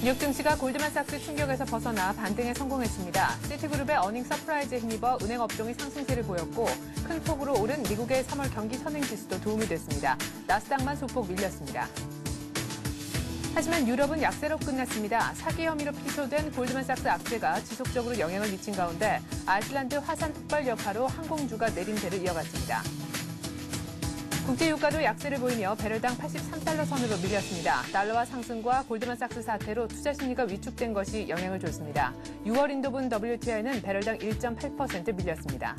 뉴욕 증시가 골드만삭스 충격에서 벗어나 반등에 성공했습니다. 시티그룹의 어닝 서프라이즈에 힘입어 은행 업종이 상승세를 보였고 큰 폭으로 오른 미국의 3월 경기 선행지수도 도움이 됐습니다. 나스닥만 소폭 밀렸습니다. 하지만 유럽은 약세로 끝났습니다. 사기 혐의로 기소된 골드만삭스 악재가 지속적으로 영향을 미친 가운데 아이슬란드 화산 폭발 여파로 항공주가 내림세를 이어갔습니다. 국제유가도 약세를 보이며 배럴당 83달러 선으로 밀렸습니다. 달러화 상승과 골드만삭스 사태로 투자 심리가 위축된 것이 영향을 줬습니다. 6월 인도분 WTI는 배럴당 1.8% 밀렸습니다.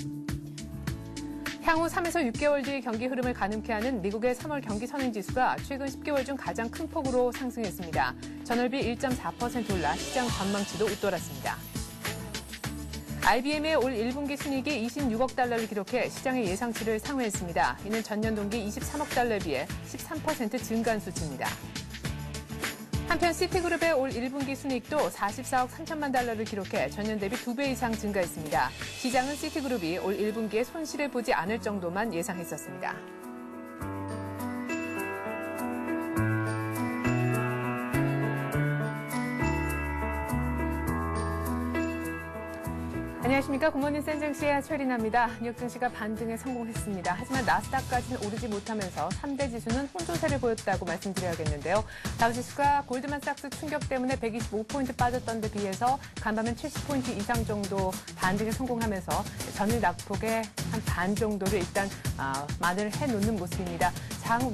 향후 3에서 6개월 뒤 경기 흐름을 가늠케 하는 미국의 3월 경기 선행지수가 최근 10개월 중 가장 큰 폭으로 상승했습니다. 전월비 1.4% 올라 시장 전망치도 웃돌았습니다. IBM의 올 1분기 순이익이 26억 달러를 기록해 시장의 예상치를 상회했습니다. 이는 전년 동기 23억 달러에 비해 13% 증가한 수치입니다. 한편 시티그룹의 올 1분기 순이익도 44억 3천만 달러를 기록해 전년 대비 2배 이상 증가했습니다. 시장은 시티그룹이 올 1분기에 손실을 보지 않을 정도만 예상했었습니다. 안녕하십니까. 굿모닝 센증시의 최리나입니다. 뉴욕 증시가 반등에 성공했습니다. 하지만 나스닥까지는 오르지 못하면서 3대 지수는 혼조세를 보였다고 말씀드려야겠는데요. 다우지수가 골드만삭스 충격 때문에 125포인트 빠졌던 데 비해서 간밤엔 70포인트 이상 정도 반등에 성공하면서 전일 낙폭의 한 반 정도를 일단 만회를 해놓는 모습입니다. 장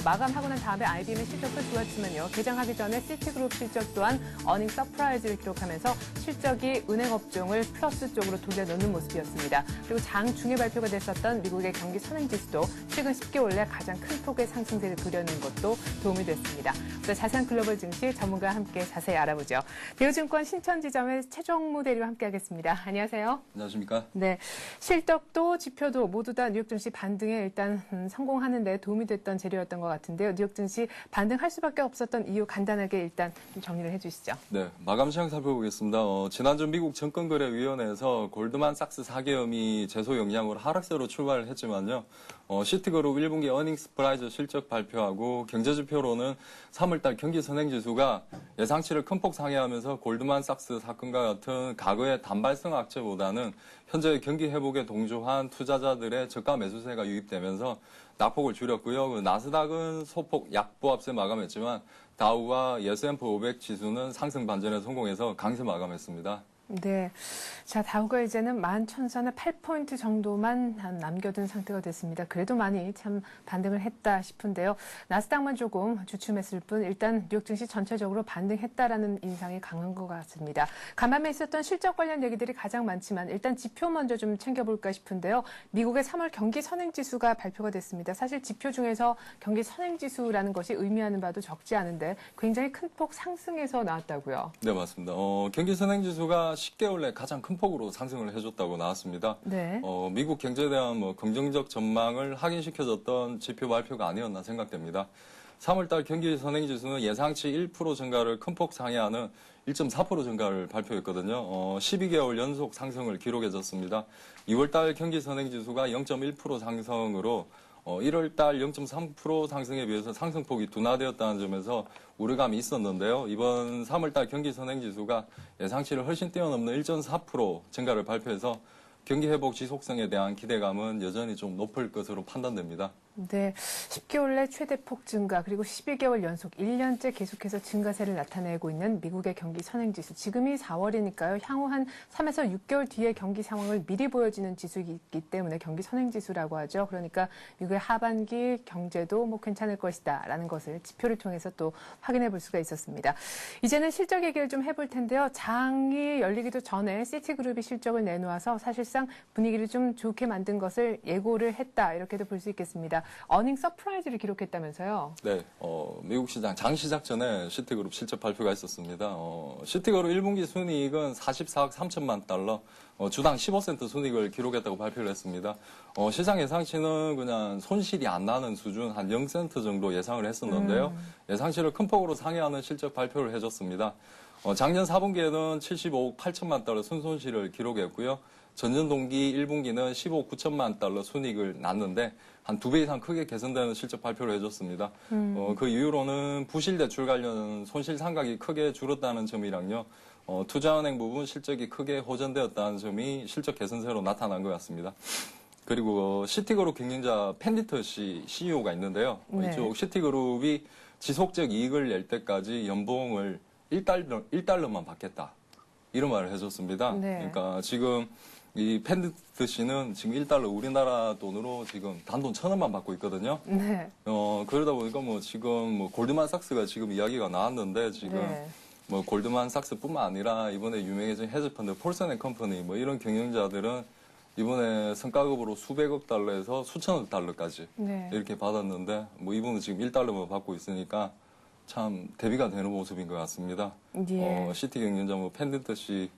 마감하고 난 다음에 IBM의 실적도 좋았지만요. 개장하기 전에 시티그룹 실적 또한 어닝 서프라이즈를 기록하면서 실적이 은행 업종을 플러스 쪽으로 돌려놓는 모습이었습니다. 그리고 장중에 발표가 됐었던 미국의 경기 선행지수도 최근 10개월 내 가장 큰 폭의 상승세를 그려낸 것도 도움이 됐습니다. 자세한 글로벌 증시 전문가와 함께 자세히 알아보죠. 대우증권 신천지점의 최종무 대리와 함께하겠습니다. 안녕하세요. 안녕하십니까? 네, 실적도 지표도 모두 다 뉴욕 증시 반등에 일단 성공하는 데 도움이 됐던 재료였던 것 같은데요. 뉴욕 증시 반등할 수밖에 없었던 이유 간단하게 일단 좀 정리를 해주시죠. 네, 마감 시장 살펴보겠습니다. 지난주 미국 증권거래위원회에서 골드만삭스 사기 혐의 제소 영향으로 하락세로 출발을 했지만요. 시티그룹 1분기 어닝 서프라이즈 실적 발표하고 경제지표로는 3월달 경기 선행지수가 예상치를 큰 폭 상회하면서 골드만삭스 사건과 같은 과거의 단발성 악재보다는 현재 경기 회복에 동조한 투자자들의 저가 매수세가 유입되면서 낙폭을 줄였고요. 나스닥은 소폭 약보합세 마감했지만 다우와 S&P 500 지수는 상승 반전에 성공해서 강세 마감했습니다. 네. 자, 다우가 이제는 11,000선에 8포인트 정도만 남겨둔 상태가 됐습니다. 그래도 많이 참 반등을 했다 싶은데요. 나스닥만 조금 주춤했을 뿐 일단 뉴욕 증시 전체적으로 반등했다라는 인상이 강한 것 같습니다. 간밤에 있었던 실적 관련 얘기들이 가장 많지만 일단 지표 먼저 좀 챙겨볼까 싶은데요. 미국의 3월 경기 선행지수가 발표가 됐습니다. 사실 지표 중에서 경기 선행지수라는 것이 의미하는 바도 적지 않은데 굉장히 큰 폭 상승해서 나왔다고요. 네, 맞습니다. 경기 선행지수가 10개월 내 가장 큰 폭으로 상승을 해줬다고 나왔습니다. 네. 미국 경제에 대한 긍정적 전망을 확인시켜줬던 지표 발표가 아니었나 생각됩니다. 3월달 경기 선행지수는 예상치 1% 증가를 큰 폭 상회하는 1.4% 증가를 발표했거든요. 12개월 연속 상승을 기록해줬습니다. 2월달 경기 선행지수가 0.1% 상승으로 1월달 0.3% 상승에 비해서 상승폭이 둔화되었다는 점에서 우려감이 있었는데요. 이번 3월달 경기 선행지수가 예상치를 훨씬 뛰어넘는 1.4% 증가를 발표해서 경기 회복 지속성에 대한 기대감은 여전히 좀 높을 것으로 판단됩니다. 네, 10개월 내 최대폭 증가 그리고 12개월 연속 1년째 계속해서 증가세를 나타내고 있는 미국의 경기 선행지수. 지금이 4월이니까요. 향후 한 3에서 6개월 뒤에 경기 상황을 미리 보여지는 지수이기 때문에 경기 선행지수라고 하죠. 그러니까 미국의 하반기 경제도 괜찮을 것이다라는 것을 지표를 통해서 또 확인해 볼 수가 있었습니다. 이제는 실적 얘기를 좀 해볼 텐데요. 장이 열리기도 전에 시티그룹이 실적을 내놓아서 사실상 분위기를 좀 좋게 만든 것을 예고를 했다. 이렇게도 볼 수 있겠습니다. 어닝 서프라이즈를 기록했다면서요? 네, 미국 시장 장 시작 전에 시티그룹 실적 발표가 있었습니다. 시티그룹 1분기 순이익은 44억 3천만 달러, 주당 15센트 순이익을 기록했다고 발표를 했습니다. 시장 예상치는 그냥 손실이 안 나는 수준 한 0센트 정도 예상을 했었는데요. 예상치를 큰 폭으로 상회하는 실적 발표를 해줬습니다. 작년 4분기에는 75억 8천만 달러 순손실을 기록했고요. 전년 동기 1분기는 15억 9천만 달러 순이익을 났는데 한 2배 이상 크게 개선되는 실적 발표를 해줬습니다. 그 이유로는 부실 대출 관련 손실 상각이 크게 줄었다는 점이랑요. 투자은행 부분 실적이 크게 호전되었다는 점이 실적 개선세로 나타난 것 같습니다. 그리고 시티그룹 경영자 펜디터 씨 CEO가 있는데요. 네. 이쪽 시티그룹이 지속적 이익을 낼 때까지 연봉을 1달러만 받겠다. 이런 말을 해줬습니다. 네. 그러니까 지금 이 펜디터 씨는 지금 1달러 우리나라 돈으로 지금 단돈 1,000원만 받고 있거든요. 네. 그러다 보니까 지금 골드만삭스가 지금 이야기가 나왔는데 지금 네. 골드만삭스뿐만 아니라 이번에 유명해진 헤지펀드 폴슨앤컴퍼니 이런 경영자들은 이번에 성과급으로 수백억 달러에서 수천억 달러까지 네. 이렇게 받았는데 이분은 지금 1달러만 받고 있으니까 참 대비가 되는 모습인 것 같습니다. 예. 시티 경영자 펜디터 씨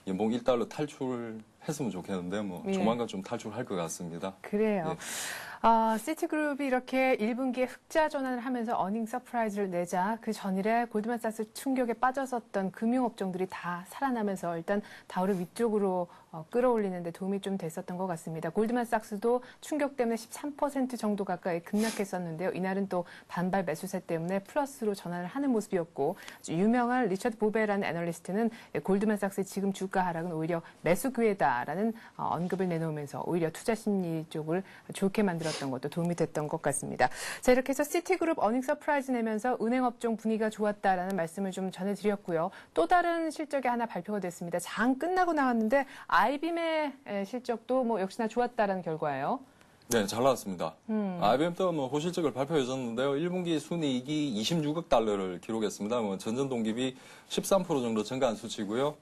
연봉 1달러 탈출했으면 좋겠는데 예. 조만간 좀 탈출할 것 같습니다. 그래요. 예. 시티그룹이 이렇게 1분기에 흑자 전환을 하면서 어닝 서프라이즈를 내자 그 전일에 골드만삭스 충격에 빠졌었던 금융업종들이 다 살아나면서 일단 다우를 위쪽으로 끌어올리는 데 도움이 좀 됐었던 것 같습니다. 골드만삭스도 충격 때문에 13% 정도 가까이 급락했었는데요. 이날은 또 반발 매수세 때문에 플러스로 전환을 하는 모습이었고 아주 유명한 리처드 보베라는 애널리스트는 골드만삭스의 지금 주가 하락은 오히려 매수 기회다라는 언급을 내놓으면서 오히려 투자 심리 쪽을 좋게 만들었던 것도 도움이 됐던 것 같습니다. 자, 이렇게 해서 시티그룹 어닝 서프라이즈 내면서 은행업종 분위기가 좋았다라는 말씀을 좀 전해드렸고요. 또 다른 실적이 하나 발표가 됐습니다. 장 끝나고 나왔는데 IBM의 실적도 역시나 좋았다라는 결과예요. 네, 잘 나왔습니다. IBM도 호실적을 발표해줬는데요. 1분기 순이익이 26억 달러를 기록했습니다. 전년 동기비 13% 정도 증가한 수치고요.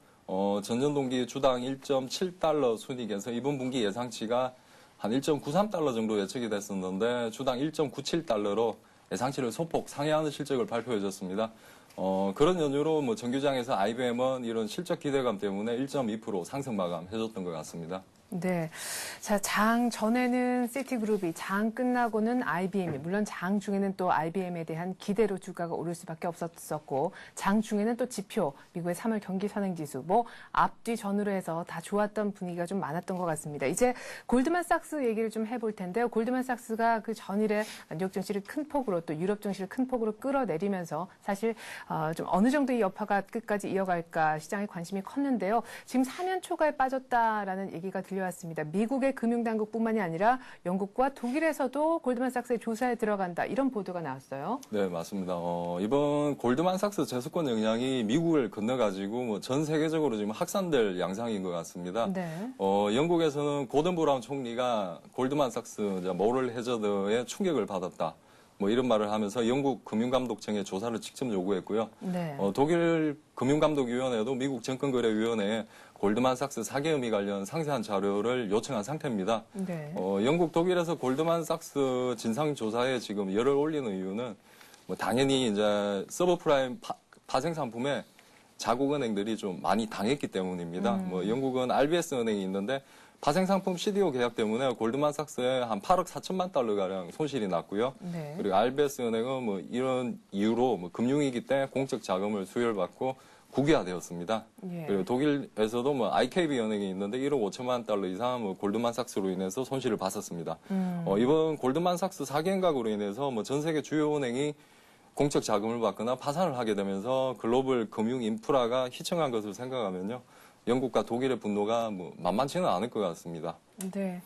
전년 동기 주당 1.7달러 순이익에서 이번 분기 예상치가 한 1.93달러 정도 예측이 됐었는데 주당 1.97달러로 예상치를 소폭 상회하는 실적을 발표해줬습니다. 그런 연유로 정규장에서 IBM은 이런 실적 기대감 때문에 1.2% 상승 마감해줬던 것 같습니다. 네. 자, 장 전에는 시티그룹이, 장 끝나고는 IBM이, 물론 장 중에는 또 IBM에 대한 기대로 주가가 오를 수밖에 없었고, 장 중에는 또 지표, 미국의 3월 경기 선행지수, 앞뒤 전후로 해서 다 좋았던 분위기가 좀 많았던 것 같습니다. 이제 골드만삭스 얘기를 좀 해볼 텐데요. 골드만삭스가 그 전일에 뉴욕 증시를 큰 폭으로 또 유럽 증시를 큰 폭으로 끌어내리면서 사실 좀 어느 정도 이 여파가 끝까지 이어갈까 시장에 관심이 컸는데요. 지금 사면 초과에 빠졌다라는 얘기가 들려왔습니다. 미국의 금융당국뿐만이 아니라 영국과 독일에서도 골드만삭스의 조사에 들어간다. 이런 보도가 나왔어요. 네, 맞습니다. 이번 골드만삭스 재수권 영향이 미국을 건너가지고 전 세계적으로 지금 확산될 양상인 것 같습니다. 네. 영국에서는 고든 브라운 총리가 골드만삭스 모럴 해저드에 충격을 받았다. 이런 말을 하면서 영국 금융감독청에 조사를 직접 요구했고요. 네. 독일 금융감독위원회도 미국 증권거래위원회에 골드만삭스 사기 혐의 관련 상세한 자료를 요청한 상태입니다. 네. 영국, 독일에서 골드만삭스 진상조사에 지금 열을 올리는 이유는 당연히 이제 서브프라임 파생 상품에 자국은행들이 좀 많이 당했기 때문입니다. 영국은 RBS 은행이 있는데 파생상품 CDO 계약 때문에 골드만삭스에 한 8억 4천만 달러가량 손실이 났고요. 네. 그리고 RBS 은행은 이런 이유로 금융위기 때 공적 자금을 수혈받고 국유화되었습니다. 예. 그리고 독일에서도 IKB 은행이 있는데 1억 5천만 달러 이상 골드만삭스로 인해서 손실을 봤었습니다. 이번 골드만삭스 사기 행각으로 인해서 전 세계 주요 은행이 공적 자금을 받거나 파산을 하게 되면서 글로벌 금융 인프라가 희청한 것을 생각하면요. 영국과 독일의 분노가 만만치는 않을 것 같습니다. 네.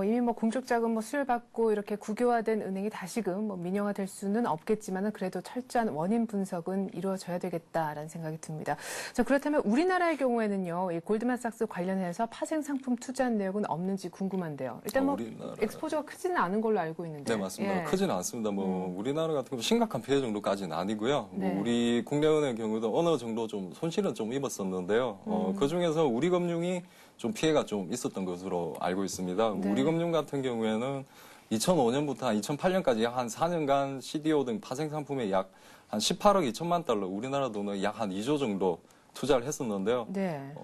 이미 공적 자금 수혈받고 이렇게 국유화된 은행이 다시금 민영화될 수는 없겠지만은 그래도 철저한 원인 분석은 이루어져야 되겠다라는 생각이 듭니다. 자, 그렇다면 우리나라의 경우에는요, 이 골드만삭스 관련해서 파생 상품 투자한 내역은 없는지 궁금한데요. 일단 엑스포저가 크지는 않은 걸로 알고 있는데. 네, 맞습니다. 예. 크지는 않습니다. 우리나라 같은 경우 심각한 피해 정도까지는 아니고요. 네. 우리 국내은행 경우도 어느 정도 좀 손실은 좀 입었었는데요. 그 중에서 우리 금융이 좀 피해가 좀 있었던 것으로 알고 있습니다. 네. 우리금융 같은 경우에는 2005년부터 한 2008년까지 약 한 4년간 CDO 등 파생 상품에 약 한 18억 2천만 달러, 우리나라 돈은 약 한 2조 정도 투자를 했었는데요. 네.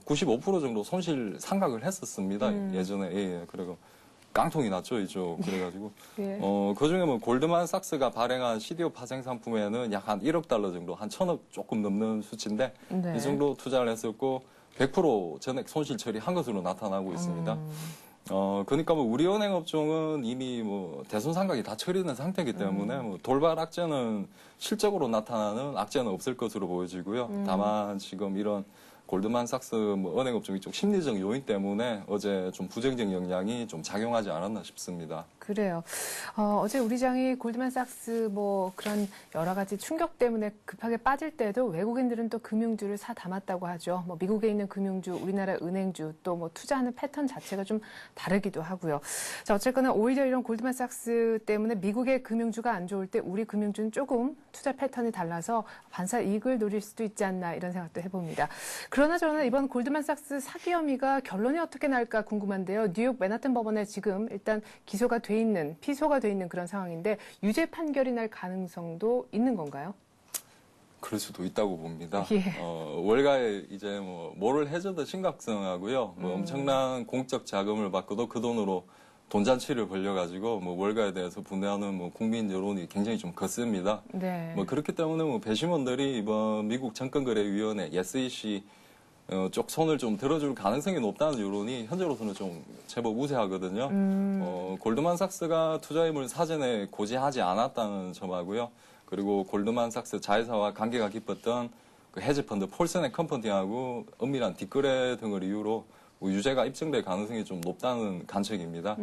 95% 정도 손실 상각을 했었습니다. 예전에. 예, 그리고 깡통이 났죠, 이쪽. 그래가지고. 예. 그 중에 골드만삭스가 발행한 CDO 파생 상품에는 약 한 1억 달러 정도, 한 1,000억 조금 넘는 수치인데, 네. 이 정도 투자를 했었고, 100% 전액 손실 처리한 것으로 나타나고 있습니다. 그러니까 뭐 우리 은행 업종은 이미 뭐 대손상각이 다 처리된 상태이기 때문에 뭐 돌발 악재는 실적으로 나타나는 악재는 없을 것으로 보여지고요. 다만 지금 이런 골드만삭스 뭐 은행 업종 이쪽 심리적 요인 때문에 어제 좀 부정적 영향이 좀 작용하지 않았나 싶습니다. 그래요. 어제 우리 장이 골드만삭스 뭐 그런 여러 가지 충격 때문에 급하게 빠질 때도 외국인들은 또 금융주를 사 담았다고 하죠. 뭐 미국에 있는 금융주, 우리나라 은행주 또 뭐 투자하는 패턴 자체가 좀 다르기도 하고요. 자, 어쨌거나 오히려 이런 골드만삭스 때문에 미국의 금융주가 안 좋을 때 우리 금융주는 조금 투자 패턴이 달라서 반사 이익을 노릴 수도 있지 않나 이런 생각도 해봅니다. 그러나 저는 이번 골드만삭스 사기 혐의가 결론이 어떻게 날까 궁금한데요. 뉴욕 맨하튼 법원에 지금 일단 기소가 돼 있는, 피소가 돼 있는 그런 상황인데 유죄 판결이 날 가능성도 있는 건가요? 그럴 수도 있다고 봅니다. 예. 월가에 이제 뭐 뭐를 해줘도 심각성하고요. 뭐 엄청난 공적 자금을 받고도 그 돈으로 돈잔치를 벌려가지고 뭐 월가에 대해서 분해하는 뭐 국민 여론이 굉장히 좀 거셉니다. 네. 뭐 그렇기 때문에 뭐 배심원들이 이번 미국 증권거래위원회 SEC 쪽 손을 좀 들어줄 가능성이 높다는 여론이 현재로서는 좀 제법 우세하거든요. 골드만삭스가 투자임을 사전에 고지하지 않았다는 점하고요. 그리고 골드만삭스 자회사와 관계가 깊었던 그 헤지펀드 폴슨 & 컴퍼니하고 은밀한 뒷거래 등을 이유로 유죄가 입증될 가능성이 좀 높다는 관측입니다.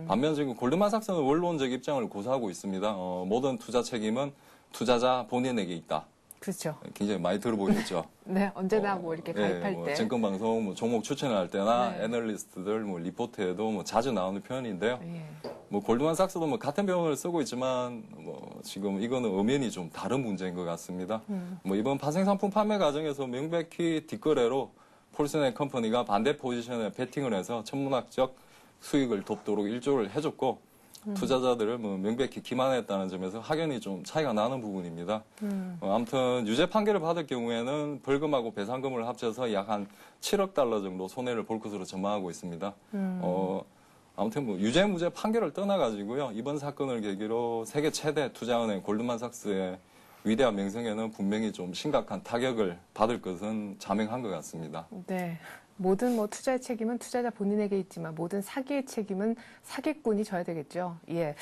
반면 지금 골드만삭스는 원론적 입장을 고수하고 있습니다. 모든 투자 책임은 투자자 본인에게 있다. 그렇죠. 굉장히 많이 들어보셨죠? 네, 언제나 뭐 이렇게 가입할 뭐 때. 증권방송 뭐 종목 추천을 할 때나 네. 애널리스트들 뭐 리포트에도 뭐 자주 나오는 표현인데요. 예. 뭐 골드만삭스도 뭐 같은 병원을 쓰고 있지만 뭐 지금 이거는 엄연히 좀 다른 문제인 것 같습니다. 뭐 이번 파생상품 판매 과정에서 명백히 뒷거래로 폴슨 & 컴퍼니가 반대 포지션에 베팅을 해서 천문학적 수익을 돕도록 일조를 해줬고 투자자들을 뭐 명백히 기만했다는 점에서 확연히 좀 차이가 나는 부분입니다. 아무튼 유죄 판결을 받을 경우에는 벌금하고 배상금을 합쳐서 약 한 7억 달러 정도 손해를 볼 것으로 전망하고 있습니다. 아무튼 뭐 유죄 무죄 판결을 떠나가지고요. 이번 사건을 계기로 세계 최대 투자은행 골드만삭스의 위대한 명성에는 분명히 좀 심각한 타격을 받을 것은 자명한 것 같습니다. 네. 모든 뭐 투자의 책임은 투자자 본인에게 있지만 모든 사기의 책임은 사기꾼이 져야 되겠죠. 예.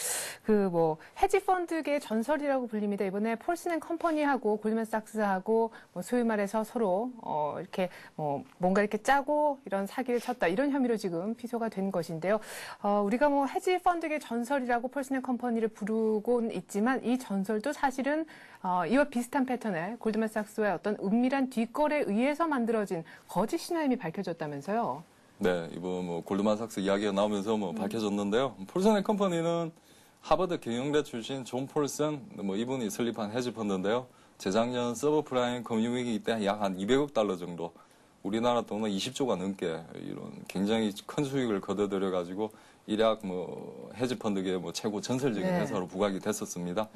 그 뭐 헤지펀드계의 전설이라고 불립니다. 이번에 폴슨 & 컴퍼니하고 골드만삭스하고 뭐 소위 말해서 서로 이렇게 뭐 뭔가 이렇게 짜고 이런 사기를 쳤다. 이런 혐의로 지금 피소가 된 것인데요. 우리가 뭐 헤지펀드계의 전설이라고 폴슨 & 컴퍼니를 부르곤 있지만 이 전설도 사실은 이와 비슷한 패턴의 골드만삭스와의 어떤 은밀한 뒷거래에 의해서 만들어진 거짓 신화임이 밝혀졌다면서요? 네, 이번 뭐 골드만삭스 이야기가 나오면서 뭐 밝혀졌는데요. 폴슨 & 컴퍼니는 하버드 경영대 출신 존 폴슨, 뭐 이분이 설립한 헤지펀드인데요. 재작년 서브프라임 금융위기 때 약 한 200억 달러 정도, 우리나라 돈은 20조가 넘게 이런 굉장히 큰 수익을 거둬들여가지고 일약 뭐 헤지펀드계 뭐 최고 전설적인 네. 회사로 부각이 됐었습니다.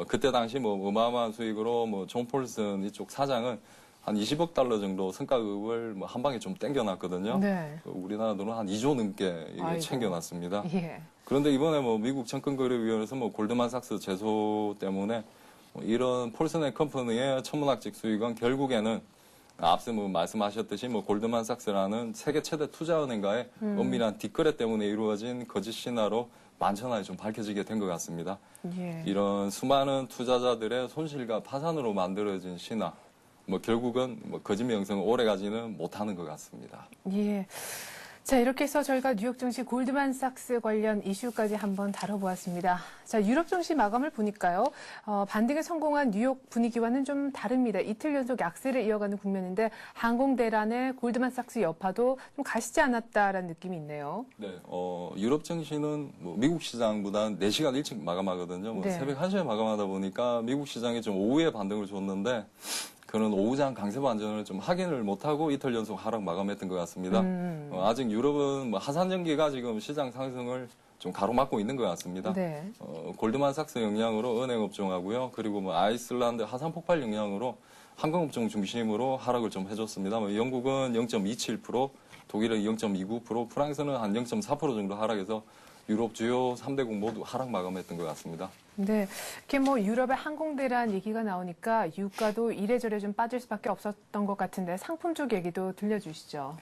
그때 당시 뭐 어마어마한 수익으로 뭐 존 폴슨 이쪽 사장은 한 20억 달러 정도 성과급을 뭐 한 방에 좀 땡겨놨거든요. 네. 우리나라 돈은 한 2조 넘게 이게 아이고. 챙겨놨습니다. 예. 그런데 이번에 뭐 미국 증권거래위원회에서 뭐 골드만삭스 제소 때문에 뭐 이런 폴슨 & 컴퍼니의 천문학적 수익은 결국에는 앞서 뭐 말씀하셨듯이 뭐 골드만삭스라는 세계 최대 투자은행과의 은밀한 뒷거래 때문에 이루어진 거짓 신화로 만천하에 좀 밝혀지게 된 것 같습니다. 예. 이런 수많은 투자자들의 손실과 파산으로 만들어진 신화, 뭐 결국은 뭐 거짓 명성은 오래가지는 못하는 것 같습니다. 예. 자, 이렇게 해서 저희가 뉴욕 증시 골드만삭스 관련 이슈까지 한번 다뤄보았습니다. 자, 유럽 증시 마감을 보니까요. 반등에 성공한 뉴욕 분위기와는 좀 다릅니다. 이틀 연속 약세를 이어가는 국면인데 항공 대란의 골드만삭스 여파도 좀 가시지 않았다라는 느낌이 있네요. 네, 유럽 증시는 뭐 미국 시장보다는 4시간 일찍 마감하거든요. 뭐 네. 새벽 1시에 마감하다 보니까 미국 시장이 좀 오후에 반등을 줬는데 그런 오후장 강세 반전을 좀 확인을 못하고 이틀 연속 하락 마감했던 것 같습니다. 아직 유럽은 뭐 하산전기가 지금 시장 상승을 좀 가로막고 있는 것 같습니다. 네. 골드만삭스 영향으로 은행업종하고요. 그리고 뭐 아이슬란드 하산 폭발 영향으로 항공업종 중심으로 하락을 좀 해줬습니다. 뭐 영국은 0.27%, 독일은 0.29%, 프랑스는 한 0.4% 정도 하락해서 유럽 주요 3대국 모두 하락 마감했던 것 같습니다. 네, 이렇게 뭐 유럽의 항공대란 얘기가 나오니까 유가도 이래저래 좀 빠질 수밖에 없었던 것 같은데 상품 쪽 얘기도 들려주시죠.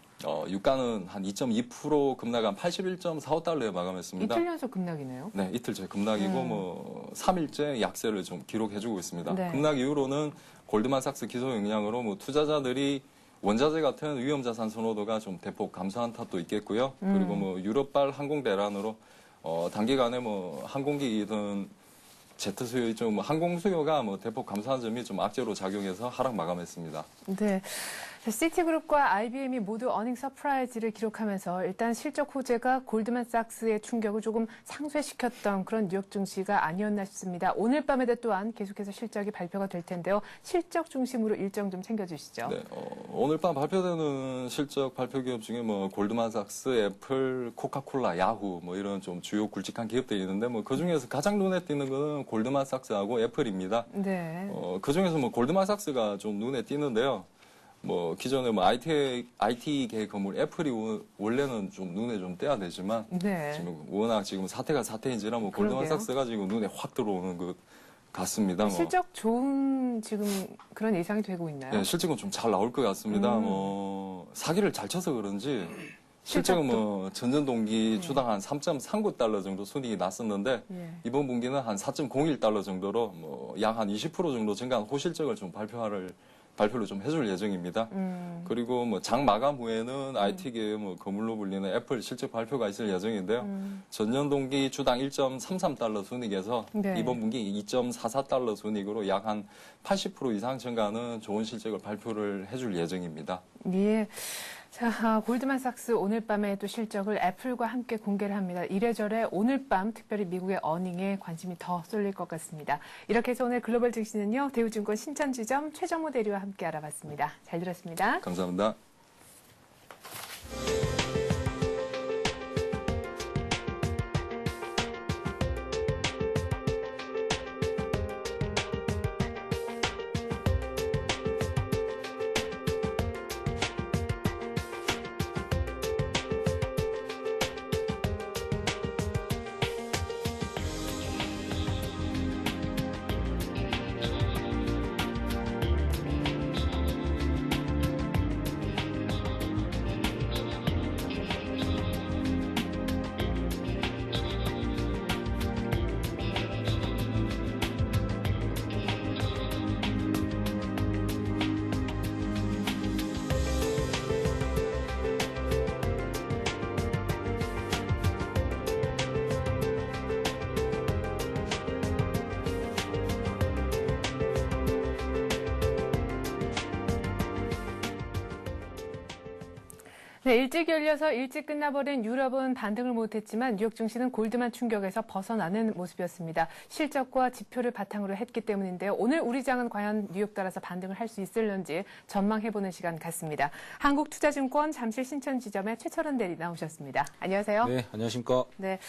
유가는 한 2.2% 급락한 81.45달러에 마감했습니다. 이틀 연속 급락이네요. 네, 이틀째 급락이고 3일째 약세를 좀 기록해주고 있습니다. 네. 급락 이후로는 골드만삭스 기소 영향으로 투자자들이 원자재 같은 위험자산 선호도가 좀 대폭 감소한 탓도 있겠고요. 그리고 유럽발 항공 대란으로 단기간에 항공기든 제트 수요, 항공 수요가 대폭 감소한 점이 좀 악재로 작용해서 하락 마감했습니다. 네. 시티그룹과 IBM이 모두 어닝 서프라이즈를 기록하면서 일단 실적 호재가 골드만삭스의 충격을 조금 상쇄시켰던 그런 뉴욕 증시가 아니었나 싶습니다. 오늘 밤에도 또한 계속해서 실적이 발표가 될 텐데요. 실적 중심으로 일정 좀 챙겨주시죠. 네, 오늘 밤 발표되는 실적 발표 기업 중에 골드만삭스, 애플, 코카콜라, 야후 이런 좀 주요 굵직한 기업들이 있는데 그 중에서 가장 눈에 띄는 거는 골드만삭스하고 애플입니다. 네. 그 중에서 골드만삭스가 좀 눈에 띄는데요. 기존에 IT 건물 애플이 원래는 좀 눈에 좀 띄어야 되지만 네. 지금 워낙 지금 사태가 사태인지라 골드만삭스가 지금 눈에 확 들어오는 것 같습니다. 실적 좋은 지금 그런 예상이 되고 있나요? 네, 실적은 좀 잘 나올 것 같습니다. 사기를 잘 쳐서 그런지 실적은 전년 동기 주당 한 3.39달러 정도 순이익이 났었는데 이번 분기는 한 4.01달러 정도로 약 한 20% 정도 증가한 호실적을 좀 발표를 좀 해줄 예정입니다. 그리고 장 마감 후에는 IT계 거물로 불리는 애플 실적 발표가 있을 예정인데요. 전년 동기 주당 1.33달러 순이익에서 네. 이번 분기 2.44달러 순이익으로 약 한 80% 이상 증가하는 좋은 실적을 발표를 해줄 예정입니다. 예. 자, 골드만삭스 오늘 밤에 또 실적을 애플과 함께 공개를 합니다. 이래저래 오늘 밤 특별히 미국의 어닝에 관심이 더 쏠릴 것 같습니다. 이렇게 해서 오늘 글로벌 증시는요, 대우증권 신천지점 최정모 대리와 함께 알아봤습니다. 잘 들었습니다. 감사합니다. 네, 일찍 열려서 일찍 끝나버린 유럽은 반등을 못했지만 뉴욕 증시는 골드만 충격에서 벗어나는 모습이었습니다. 실적과 지표를 바탕으로 했기 때문인데요. 오늘 우리 장은 과연 뉴욕 따라서 반등을 할 수 있을런지 전망해보는 시간 같습니다. 한국투자증권 잠실 신천지점의 최철원 대리 나오셨습니다. 안녕하세요. 네, 안녕하십니까. 네,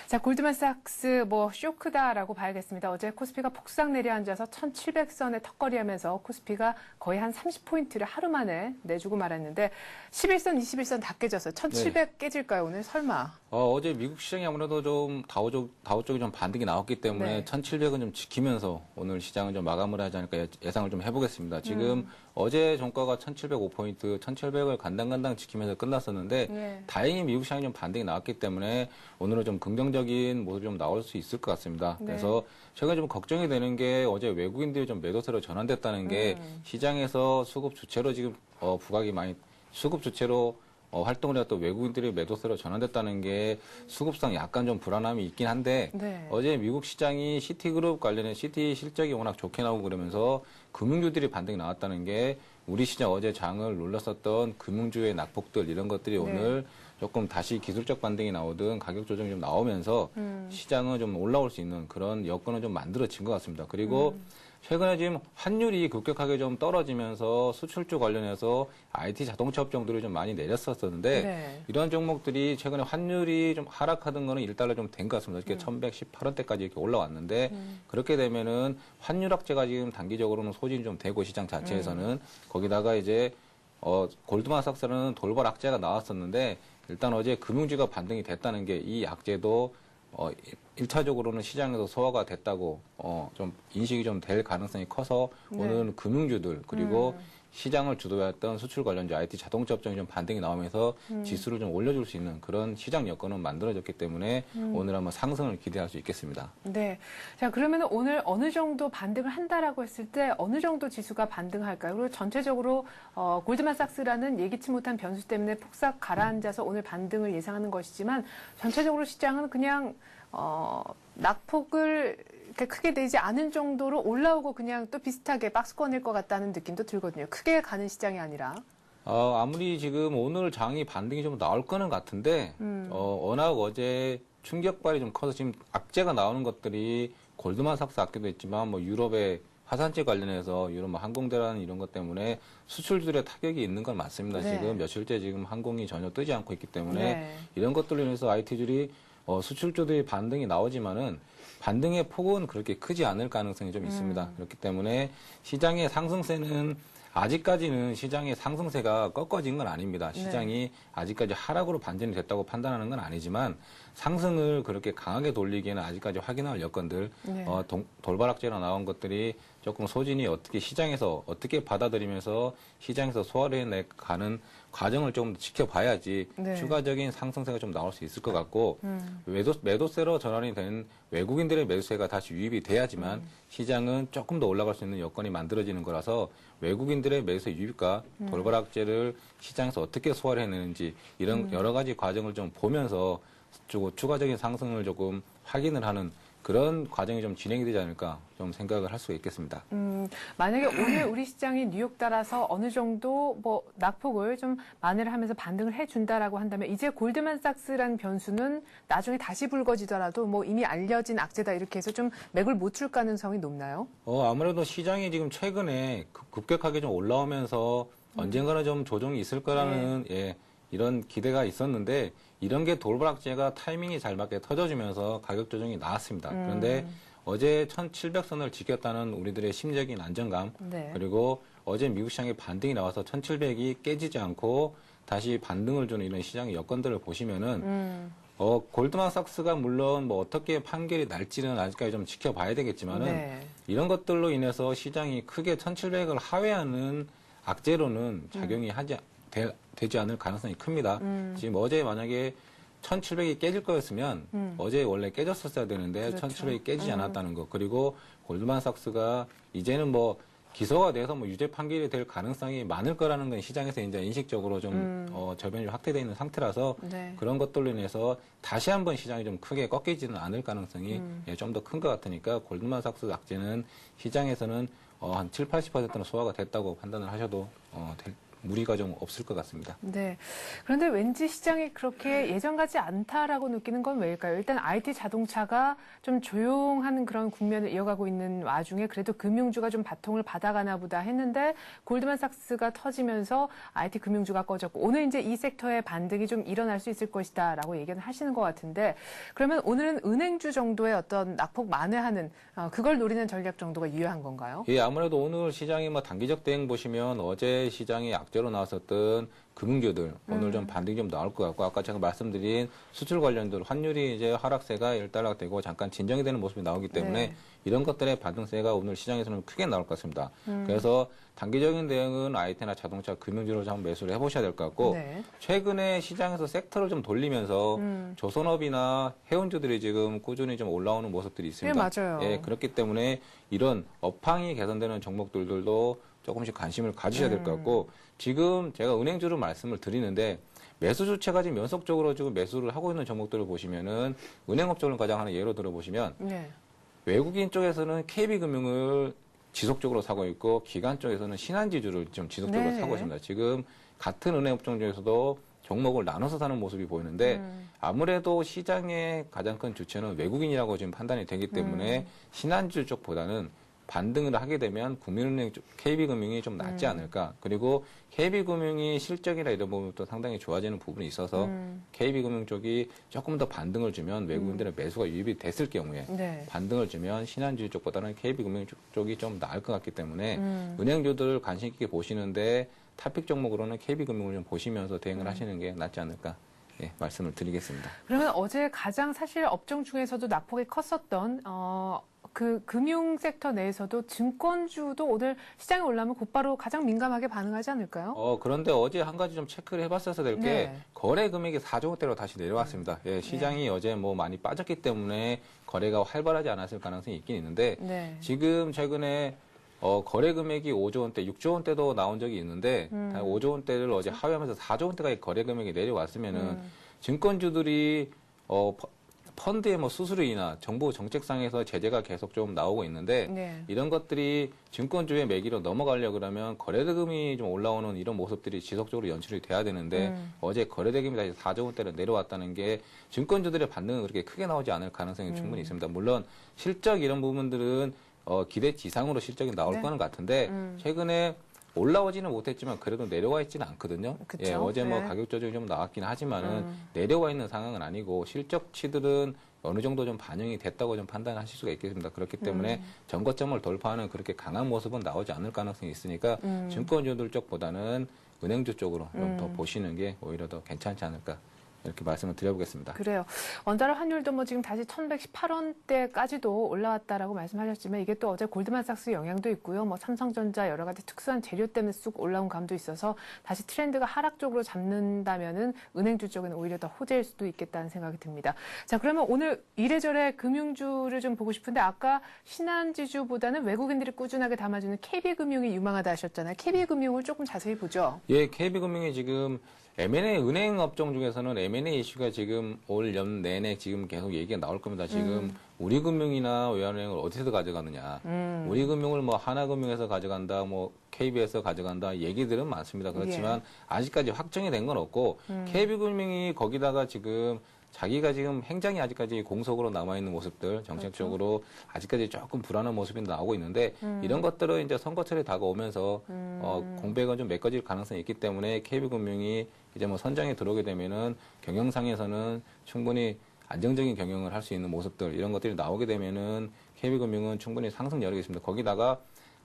자 골드만삭스 쇼크다라고 봐야겠습니다. 어제 코스피가 폭삭 내려앉아서 1,700선에 턱걸이하면서 코스피가 거의 한 30포인트를 하루 만에 내주고 말았는데 11선, 21선 다 깨졌어요. 1,700 깨질까요 오늘? 설마? 어제 미국 시장이 아무래도 좀 다우 쪽이 좀 반등이 나왔기 때문에 네. 1,700은 좀 지키면서 오늘 시장은 좀 마감을 하지 않을까 예상을 좀 해보겠습니다. 지금 어제 종가가 1,705포인트, 1,700을 간당간당 지키면서 끝났었는데 네. 다행히 미국 시장이 좀 반등이 나왔기 때문에 오늘은 좀 긍정적인 모습이 좀 나올 수 있을 것 같습니다. 네. 그래서 최근에 좀 걱정이 되는 게 어제 외국인들이 좀 매도세로 전환됐다는 게 시장에서 수급 주체로 지금 부각이 많이 수급 주체로 활동을 해왔던 외국인들이 매도세로 전환됐다는 게 수급상 약간 좀 불안함이 있긴 한데 네. 어제 미국 시장이 시티그룹 관련해 시티 실적이 워낙 좋게 나오고 그러면서 금융주들이 반등이 나왔다는 게 우리 시장 어제 장을 눌렀었던 금융주의 낙폭들 이런 것들이 오늘 조금 다시 기술적 반등이 나오든 가격 조정이 좀 나오면서 시장은 좀 올라올 수 있는 그런 여건은 좀 만들어진 것 같습니다. 그리고 최근에 지금 환율이 급격하게 좀 떨어지면서 수출주 관련해서 IT 자동차 업종들이 좀 많이 내렸었는데 네. 이런 종목들이 최근에 환율이 좀 하락하던 거는 일달러 좀 된 것 같습니다. 이렇게 1,118원대까지 이렇게 올라왔는데 그렇게 되면은 환율 악재가 지금 단기적으로는 소진이 좀 되고 시장 자체에서는 거기다가 이제 골드만삭스는 돌발 악재가 나왔었는데 일단 어제 금융주가 반등이 됐다는 게 이 악재도 1차적으로는 시장에서 소화가 됐다고 좀 인식이 좀 될 가능성이 커서 네. 오늘은 금융주들 그리고 시장을 주도했던 수출 관련주 IT 자동차 업종이 좀 반등이 나오면서 지수를 좀 올려줄 수 있는 그런 시장 여건은 만들어졌기 때문에 오늘 한번 상승을 기대할 수 있겠습니다. 네. 자, 그러면 오늘 어느 정도 반등을 한다라고 했을 때 어느 정도 지수가 반등할까요? 그리고 전체적으로 골드만삭스라는 예기치 못한 변수 때문에 폭삭 가라앉아서 오늘 반등을 예상하는 것이지만 전체적으로 시장은 그냥 낙폭을 이렇게 크게 내지 않은 정도로 올라오고 그냥 또 비슷하게 박스권일 것 같다는 느낌도 들거든요. 크게 가는 시장이 아니라. 아무리 지금 오늘 장이 반등이 좀 나올 거는 같은데, 워낙 어제 충격발이 좀 커서 지금 악재가 나오는 것들이 골드만삭스 악재도 있지만, 뭐 유럽의 화산재 관련해서 유럽 뭐 항공대란 이런 것 때문에 수출들의 타격이 있는 건 맞습니다. 네. 지금 며칠째 지금 항공이 전혀 뜨지 않고 있기 때문에 네. 이런 것들로 인해서 IT들이 수출주들이 반등이 나오지만은 반등의 폭은 그렇게 크지 않을 가능성이 좀 있습니다. 그렇기 때문에 시장의 상승세는 아직까지는 시장의 상승세가 꺾어진 건 아닙니다. 시장이 아직까지 하락으로 반전이 됐다고 판단하는 건 아니지만 상승을 그렇게 강하게 돌리기에는 아직까지 확인할 여건들, 네. 돌발악재로 나온 것들이 조금 소진이 어떻게 시장에서 어떻게 받아들이면서 시장에서 소화를 해내가는 과정을 좀 지켜봐야지 네. 추가적인 상승세가 좀 나올 수 있을 것 같고 매도세로 전환이 된 외국인들의 매수세가 다시 유입이 돼야지만 시장은 조금 더 올라갈 수 있는 여건이 만들어지는 거라서 외국인들의 매수세 유입과 돌발악재를 시장에서 어떻게 소화를 해내는지 이런 여러 가지 과정을 좀 보면서 추가적인 상승을 조금 확인을 하는 그런 과정이 좀 진행이 되지 않을까 좀 생각을 할 수가 있겠습니다. 만약에 오늘 우리 시장이 뉴욕 따라서 어느 정도 뭐 낙폭을 좀 만회를 하면서 반등을 해준다라고 한다면 이제 골드만삭스라는 변수는 나중에 다시 불거지더라도 뭐 이미 알려진 악재다 이렇게 해서 좀 맥을 못 출 가능성이 높나요? 아무래도 시장이 지금 최근에 급격하게 좀 올라오면서 언젠가는 좀 조정이 있을 거라는 이런 기대가 있었는데 이런 게 돌발악재가 타이밍이 잘 맞게 터져주면서 가격 조정이 나왔습니다. 그런데 어제 1700선을 지켰다는 우리들의 심리적인 안정감 네. 그리고 어제 미국 시장의 반등이 나와서 1700이 깨지지 않고 다시 반등을 주는 이런 시장의 여건들을 보시면은 골드만삭스가 물론 뭐 어떻게 판결이 날지는 아직까지 좀 지켜봐야 되겠지만은 네. 이런 것들로 인해서 시장이 크게 1700을 하회하는 악재로는 작용이 되지 않을 가능성이 큽니다. 지금 어제 만약에 1700이 깨질 거였으면 어제 원래 깨졌었어야 되는데 그렇죠. 1700이 깨지지 않았다는 거. 그리고 골드만삭스가 이제는 뭐 기소가 돼서 뭐 유죄 판결이 될 가능성이 많을 거라는 건 시장에서 이제 인식적으로 좀 저변이 확대되어 있는 상태라서 네. 그런 것들로 인해서 다시 한번 시장이 좀 크게 꺾이지는 않을 가능성이 좀 더 큰 것 같으니까 골드만삭스 악재는 시장에서는 한 7, 80%는 소화가 됐다고 판단을 하셔도 무리가 좀 없을 것 같습니다. 네. 그런데 왠지 시장이 그렇게 예전 같지 않다라고 느끼는 건 왜일까요? 일단 IT 자동차가 좀 조용한 그런 국면을 이어가고 있는 와중에 그래도 금융주가 좀 바통을 받아가나 보다 했는데 골드만삭스가 터지면서 IT 금융주가 꺼졌고 오늘 이제 이 섹터의 반등이 좀 일어날 수 있을 것이다라고 얘기는 하시는 것 같은데 그러면 오늘은 은행주 정도의 어떤 낙폭 만회하는 그걸 노리는 전략 정도가 유효한 건가요? 예, 아무래도 오늘 시장이 뭐 단기적 대응 보시면 어제 시장이 악재로 나왔었던 금융주들 오늘 좀 반등이 좀 나올 것 같고 아까 제가 말씀드린 수출 관련들 환율이 이제 하락세가 일단락되고 잠깐 진정이 되는 모습이 나오기 때문에 네. 이런 것들의 반등세가 오늘 시장에서는 크게 나올 것 같습니다. 그래서 단기적인 대응은 IT나 자동차 금융주로 좀 매수를 해보셔야 될 것 같고 네. 최근에 시장에서 섹터를 좀 돌리면서 조선업이나 해운주들이 지금 꾸준히 좀 올라오는 모습들이 있습니다. 네, 맞아요. 예, 그렇기 때문에 이런 업황이 개선되는 종목들도 조금씩 관심을 가지셔야 될 것 같고 지금 제가 은행주로 말씀을 드리는데 매수 주체가 지금 연속적으로 지금 매수를 하고 있는 종목들을 보시면은 은행업종을 가장 하나 예로 들어보시면 네. 외국인 쪽에서는 KB금융을 지속적으로 사고 있고 기관 쪽에서는 신한지주를 좀 지속적으로 네. 사고 있습니다. 지금 같은 은행업종 중에서도 종목을 나눠서 사는 모습이 보이는데 아무래도 시장의 가장 큰 주체는 외국인이라고 지금 판단이 되기 때문에 신한지주 쪽보다는 반등을 하게 되면 국민은행 쪽, KB금융이 좀 낫지 않을까. 그리고 KB금융이 실적이나 이런 부분도 상당히 좋아지는 부분이 있어서 KB금융 쪽이 조금 더 반등을 주면 외국인들의 매수가 유입이 됐을 경우에 네. 반등을 주면 신한주주 쪽보다는 KB금융 쪽이 좀 나을 것 같기 때문에 은행주들 관심 있게 보시는데 탑픽 종목으로는 KB금융을 좀 보시면서 대응을 하시는 게 낫지 않을까 말씀을 드리겠습니다. 그러면 어제 가장 사실 업종 중에서도 낙폭이 컸었던 그 금융 섹터 내에서도 증권주도 오늘 시장에 올라오면 곧바로 가장 민감하게 반응하지 않을까요? 그런데 어제 한 가지 좀 체크를 해봤어야 될 게 네. 거래 금액이 4조 원대로 다시 내려왔습니다. 시장이 어제 뭐 많이 빠졌기 때문에 거래가 활발하지 않았을 가능성이 있긴 있는데 네. 지금 최근에 거래 금액이 5조 원대, 6조 원대도 나온 적이 있는데 5조 원대를 어제 하회하면서 4조 원대까지 거래 금액이 내려왔으면은 증권주들이 펀드의 뭐 수수료이나 정부 정책상에서 제재가 계속 좀 나오고 있는데 네. 이런 것들이 증권주의 매기로 넘어가려 그러면 거래대금이 좀 올라오는 이런 모습들이 지속적으로 연출이 돼야 되는데 어제 거래대금이 다시 4조 원대로 내려왔다는 게 증권주들의 반응은 그렇게 크게 나오지 않을 가능성이 충분히 있습니다. 물론 실적 이런 부분들은 기대치 이상으로 실적이 나올 네. 거는 같은데 최근에 올라오지는 못했지만 그래도 내려와 있지는 않거든요. 그쵸? 어제 뭐 네. 가격 조정이 좀 나왔긴 하지만은 내려와 있는 상황은 아니고 실적치들은 어느 정도 좀 반영이 됐다고 좀 판단하실 수가 있겠습니다. 그렇기 때문에 전고점을 돌파하는 그렇게 강한 모습은 나오지 않을 가능성이 있으니까 증권주들 쪽보다는 은행주 쪽으로 좀 더 보시는 게 오히려 더 괜찮지 않을까. 이렇게 말씀을 드려보겠습니다. 그래요. 원달러 환율도 뭐 지금 다시 1118원대까지도 올라왔다라고 말씀하셨지만 이게 또 어제 골드만삭스 영향도 있고요. 뭐 삼성전자 여러 가지 특수한 재료 때문에 쑥 올라온 감도 있어서 다시 트렌드가 하락 쪽으로 잡는다면은 은행주 쪽은 오히려 더 호재일 수도 있겠다는 생각이 듭니다. 자, 그러면 오늘 이래저래 금융주를 좀 보고 싶은데 아까 신한지주보다는 외국인들이 꾸준하게 담아주는 KB금융이 유망하다 하셨잖아요. KB금융을 조금 자세히 보죠. KB금융이 지금 M&A 은행 업종 중에서는 M&A 이슈가 지금 올 연 내내 지금 계속 얘기가 나올 겁니다. 지금 우리금융이나 외환은행을 어디서 가져가느냐. 우리금융을 뭐 하나금융에서 가져간다, 뭐 KB에서 가져간다 얘기들은 많습니다. 그렇지만 아직까지 확정이 된 건 없고 KB금융이 거기다가 지금 자기가 지금 행장이 아직까지 공석으로 남아있는 모습들, 정책적으로 아직까지 조금 불안한 모습이 나오고 있는데 이런 것들은 이제 선거철에 다가오면서 공백은 좀 메꿔질 가능성이 있기 때문에 KB금융이 이제 뭐 선정에 들어오게 되면은 경영상에서는 충분히 안정적인 경영을 할 수 있는 모습들 이런 것들이 나오게 되면은 KB금융은 충분히 상승 여력이 있습니다. 거기다가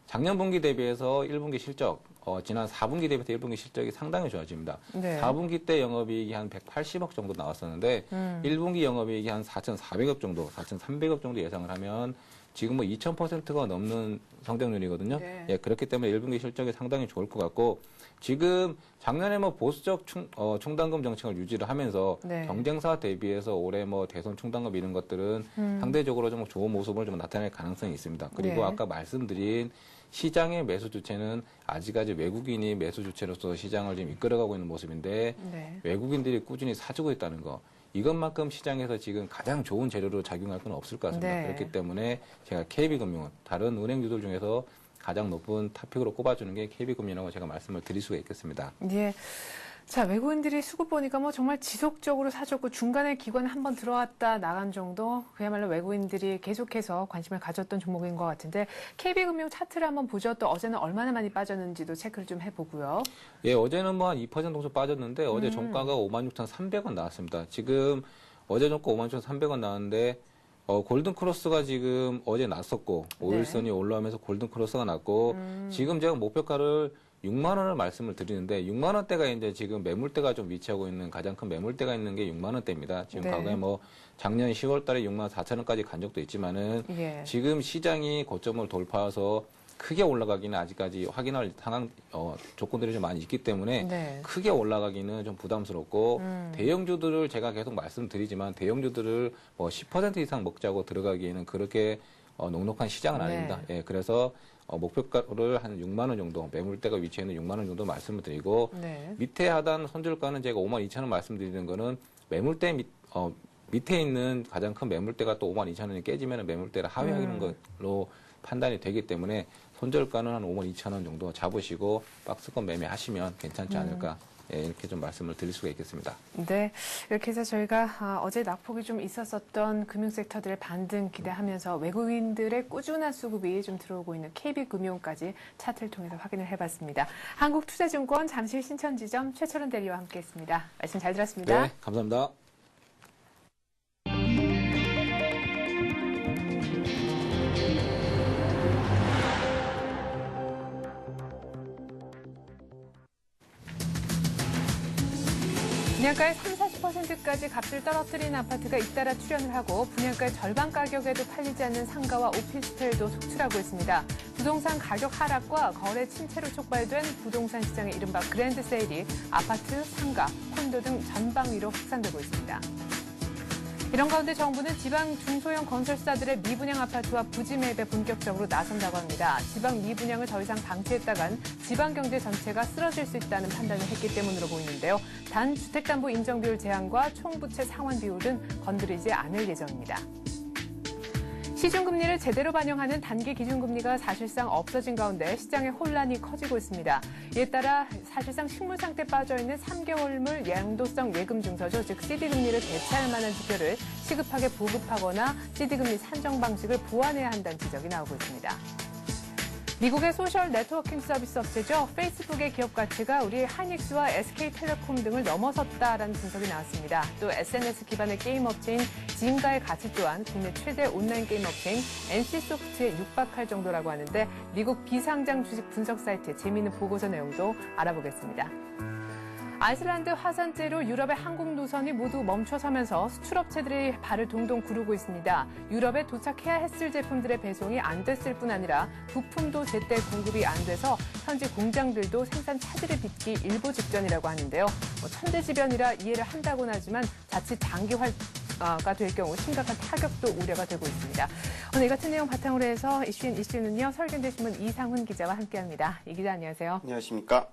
작년 분기 대비해서 1분기 실적, 지난 4분기 대비해서 1분기 실적이 상당히 좋아집니다. 네. 4분기 때 영업이익이 한 180억 정도 나왔었는데 1분기 영업이익이 한 4,400억 정도, 4,300억 정도 예상을 하면 지금 뭐 2,000%가 넘는 성장률이거든요. 네. 그렇기 때문에 1분기 실적이 상당히 좋을 것 같고 지금 작년에 뭐 보수적 충당금 정책을 유지를 하면서 네. 경쟁사 대비해서 올해 뭐 대선 충당금 이런 것들은 상대적으로 좀 좋은 모습을 좀 나타낼 가능성이 있습니다. 그리고 네. 아까 말씀드린 시장의 매수 주체는 아직까지 외국인이 매수 주체로서 시장을 지금 이끌어가고 있는 모습인데 네. 외국인들이 꾸준히 사주고 있다는 거. 이것만큼 시장에서 지금 가장 좋은 재료로 작용할 건 없을 것 같습니다. 네. 그렇기 때문에 제가 KB금융은 다른 은행주들 중에서 가장 높은 탑픽으로 꼽아주는 게 KB금융이라고 제가 말씀을 드릴 수가 있겠습니다. 예. 자, 외국인들이 수급 보니까 뭐 정말 지속적으로 사줬고 중간에 기관에 한번 들어왔다 나간 정도 그야말로 외국인들이 계속해서 관심을 가졌던 종목인 것 같은데 KB금융 차트를 한번 보죠. 또 어제는 얼마나 많이 빠졌는지도 체크를 좀 해보고요. 어제는 뭐 한 2% 정도 빠졌는데 어제 종가가 56,300원 나왔습니다. 지금 어제 종가 56,300원 나왔는데 골든크로스가 지금 어제 났었고, 네. 5일선이 올라오면서 골든크로스가 났고, 지금 제가 목표가를 6만 원을 말씀을 드리는데, 6만 원대가 이제 지금 매물대가 좀 위치하고 있는 가장 큰 매물대가 있는 게 6만 원대입니다. 지금 네. 과거에 뭐 작년 10월 달에 6만 4천 원까지 간 적도 있지만은, 예. 지금 시장이 고점을 돌파해서 크게 올라가기는 아직까지 확인할 상황, 조건들이 좀 많이 있기 때문에 네. 크게 올라가기는 좀 부담스럽고 대형주들을 제가 계속 말씀드리지만 대형주들을 뭐 10% 이상 먹자고 들어가기에는 그렇게 넉넉한 시장은 네. 아닙니다. 목표가를 한 6만 원 정도, 매물대가 위치해 있는 6만 원 정도 말씀을 드리고 네. 밑에 하단 손절가는 제가 5만 2천 원 말씀드리는 거는 매물대 밑에 있는 가장 큰 매물대가 또 5만 2천 원이 깨지면 매물대를 하회하는 걸로 판단이 되기 때문에 손절가는 한 5만 2천 원 정도 잡으시고 박스권 매매하시면 괜찮지 않을까 이렇게 좀 말씀을 드릴 수가 있겠습니다. 네, 이렇게 해서 저희가 어제 낙폭이 좀 있었었던 금융섹터들의 반등 기대하면서 외국인들의 꾸준한 수급이 좀 들어오고 있는 KB금융까지 차트를 통해서 확인을 해봤습니다. 한국투자증권 잠실 신천지점 최철원 대리와 함께했습니다. 말씀 잘 들었습니다. 네, 감사합니다. 분양가의 30-40% 시드까지 값을 떨어뜨린 아파트가 잇따라 출현을 하고 분양가의 절반 가격에도 팔리지 않는 상가와 오피스텔도 속출하고 있습니다. 부동산 가격 하락과 거래 침체로 촉발된 부동산 시장의 이른바 그랜드 세일이 아파트, 상가, 콘도 등 전방위로 확산되고 있습니다. 이런 가운데 정부는 지방 중소형 건설사들의 미분양 아파트와 부지 매입에 본격적으로 나선다고 합니다. 지방 미분양을 더 이상 방치했다간 지방 경제 전체가 쓰러질 수 있다는 판단을 했기 때문으로 보이는데요. 단 주택담보 인정 비율 제한과 총부채 상환 비율은 건드리지 않을 예정입니다. 시중금리를 제대로 반영하는 단기 기준금리가 사실상 없어진 가운데 시장의 혼란이 커지고 있습니다. 이에 따라 사실상 식물 상태에 빠져있는 3개월물 양도성 예금 증서죠. 즉 CD금리를 대체할 만한 지표를 시급하게 보급하거나 CD금리 산정 방식을 보완해야 한다는 지적이 나오고 있습니다. 미국의 소셜 네트워킹 서비스 업체죠. 페이스북의 기업 가치가 우리 하이닉스와 SK텔레콤 등을 넘어섰다라는 분석이 나왔습니다. 또 SNS 기반의 게임 업체인 진가의 가치 또한 국내 최대 온라인 게임 업체인 NC소프트에 육박할 정도라고 하는데 미국 비상장 주식 분석 사이트의 재미있는 보고서 내용도 알아보겠습니다. 아이슬란드 화산재로 유럽의 항공 노선이 모두 멈춰서면서 수출업체들이 발을 동동 구르고 있습니다. 유럽에 도착해야 했을 제품들의 배송이 안 됐을 뿐 아니라 부품도 제때 공급이 안 돼서 현지 공장들도 생산 차질을 빚기 일보 직전이라고 하는데요. 천재지변이라 이해를 한다고는 하지만 자칫 장기화가 될 경우 심각한 타격도 우려가 되고 있습니다. 오늘 이 같은 내용 바탕으로 해서 이슈인 이슈는요. 설경제신문 이상훈 기자와 함께합니다. 이 기자 안녕하세요. 안녕하십니까.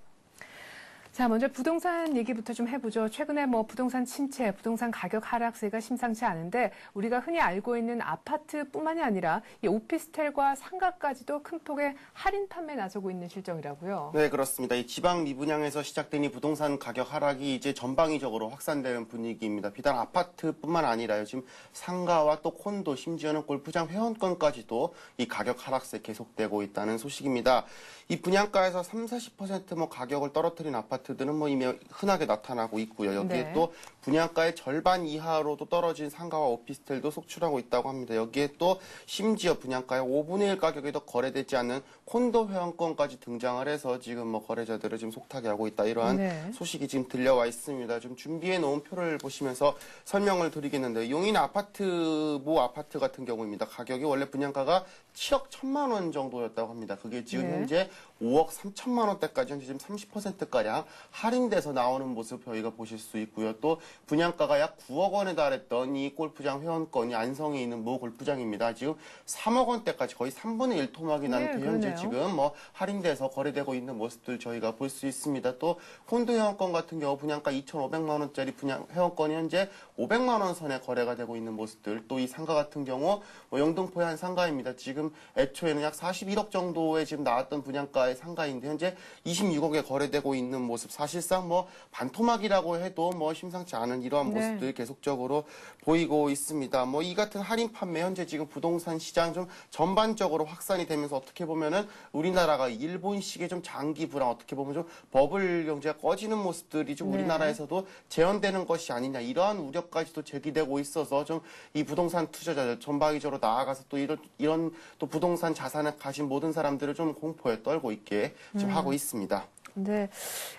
자, 먼저 부동산 얘기부터 좀 해보죠. 최근에 부동산 침체, 부동산 가격 하락세가 심상치 않은데 우리가 흔히 알고 있는 아파트뿐만이 아니라 이 오피스텔과 상가까지도 큰 폭의 할인 판매에 나서고 있는 실정이라고요. 네, 그렇습니다. 이 지방 미분양에서 시작된 이 부동산 가격 하락이 이제 전방위적으로 확산되는 분위기입니다. 비단 아파트뿐만 아니라요. 지금 상가와 또 콘도, 심지어는 골프장 회원권까지도 이 가격 하락세 계속되고 있다는 소식입니다. 이 분양가에서 30-40% 가격을 떨어뜨린 아파트들은 이미 흔하게 나타나고 있고요. 여기에 네. 또 분양가의 절반 이하로도 떨어진 상가와 오피스텔도 속출하고 있다고 합니다. 여기에 또 심지어 분양가의 5분의 1 가격에도 거래되지 않는 콘도 회원권까지 등장을 해서 지금 거래자들을 지금 속타게 하고 있다. 이러한 네. 소식이 지금 들려와 있습니다. 좀 준비해 놓은 표를 보시면서 설명을 드리겠는데 용인 모 아파트 같은 경우입니다. 가격이 원래 분양가가 7억 1천만 원 정도였다고 합니다. 그게 지금 네. 현재 5억 3천만 원대까지 현재 지금 30%가량 할인돼서 나오는 모습 저희가 보실 수 있고요. 또 분양가가 약 9억 원에 달했던 이 골프장 회원권이 안성에 있는 모 골프장입니다. 지금 3억 원대까지 거의 3분의 1 토막이 나는 네, 현재 그러네요. 지금 할인돼서 거래되고 있는 모습들 저희가 볼 수 있습니다. 또 콘도 회원권 같은 경우 분양가 2,500만 원짜리 분양 회원권이 현재 500만 원 선에 거래가 되고 있는 모습들. 또 이 상가 같은 경우 영등포의 한 상가입니다. 지금 애초에는 약 41억 정도에 지금 나왔던 분양가의 상가인데 현재 26억에 거래되고 있는 모습. 사실상 반토막이라고 해도 심상치 않은 이러한 네. 모습들이 계속적으로 보이고 있습니다. 이 같은 할인 판매 현재 지금 부동산 시장 좀 전반적으로 확산이 되면서 어떻게 보면은 우리나라가 일본식의 좀 장기 불황 어떻게 보면 좀 버블 경제가 꺼지는 모습들이 좀 네. 우리나라에서도 재현되는 것이 아니냐 이러한 우려까지도 제기되고 있어서 좀 이 부동산 투자자들 전방위적으로 나아가서 또 이런 또 부동산 자산을 가진 모든 사람들을 좀 공포에 떨고 있게 좀 하고 있습니다. 근데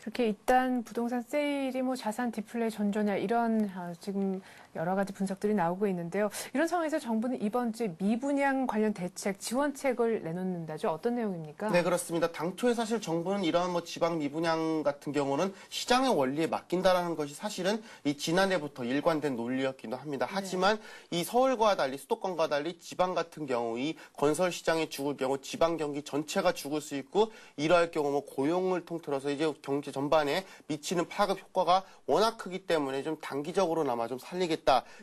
이렇게 일단 부동산 세일이 자산 디플레 전조냐 이런 지금 여러 가지 분석들이 나오고 있는데요. 이런 상황에서 정부는 이번 주에 미분양 관련 대책, 지원책을 내놓는다죠. 어떤 내용입니까? 네, 그렇습니다. 당초에 사실 정부는 이러한 지방 미분양 같은 경우는 시장의 원리에 맡긴다라는 것이 사실은 이 지난해부터 일관된 논리였기도 합니다. 하지만 이 서울과 달리 수도권과 달리 지방 같은 경우 이 건설 시장이 죽을 경우 지방 경기 전체가 죽을 수 있고 이러할 경우 고용을 통틀어서 이제 경제 전반에 미치는 파급 효과가 워낙 크기 때문에 좀 단기적으로나마 좀 살리겠다.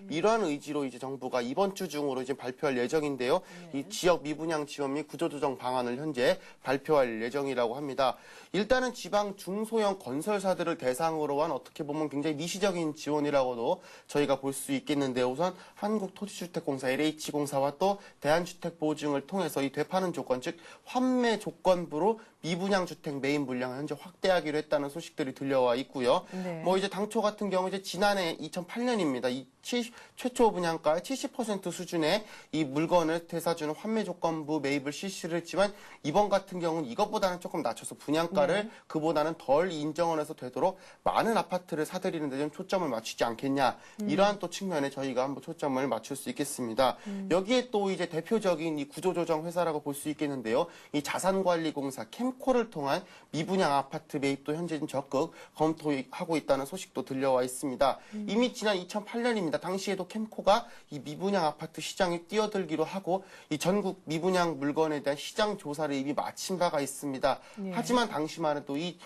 이러한 의지로 이제 정부가 이번 주 중으로 이제 발표할 예정인데요. 이 지역 미분양 지원 및 구조조정 방안을 현재 발표할 예정이라고 합니다. 일단은 지방 중소형 건설사들을 대상으로 한 어떻게 보면 굉장히 미시적인 지원이라고도 저희가 볼 수 있겠는데요. 우선 한국토지주택공사 LH공사와 또 대한주택보증을 통해서 이 되파는 조건 즉 환매 조건부로 미분양 주택 매입 물량을 현재 확대하기로 했다는 소식들이 들려와 있고요. 네. 이제 당초 같은 경우 이제 지난해 2008년입니다. 최초 분양가의 70% 수준의 이 물건을 대사주는 환매 조건부 매입을 실시를 했지만 이번 같은 경우는 이것보다는 조금 낮춰서 분양가를 그보다는 덜 인정을 해서 되도록 많은 아파트를 사들이는 데 좀 초점을 맞추지 않겠냐. 이러한 또 측면에 저희가 한번 초점을 맞출 수 있겠습니다. 여기에 또 이제 대표적인 이 구조조정 회사라고 볼 수 있겠는데요. 이 자산관리공사 캠코를 통한 미분양 아파트 매입도 현재 적극 검토하고 있다는 소식도 들려와 있습니다. 이미 지난 2008년입니다. 당시에도 캠코가 이 미분양 아파트 시장에 뛰어들기로 하고 이 전국 미분양 물건에 대한 시장 조사를 이미 마친 바가 있습니다. 예. 하지만 당시만 해도 이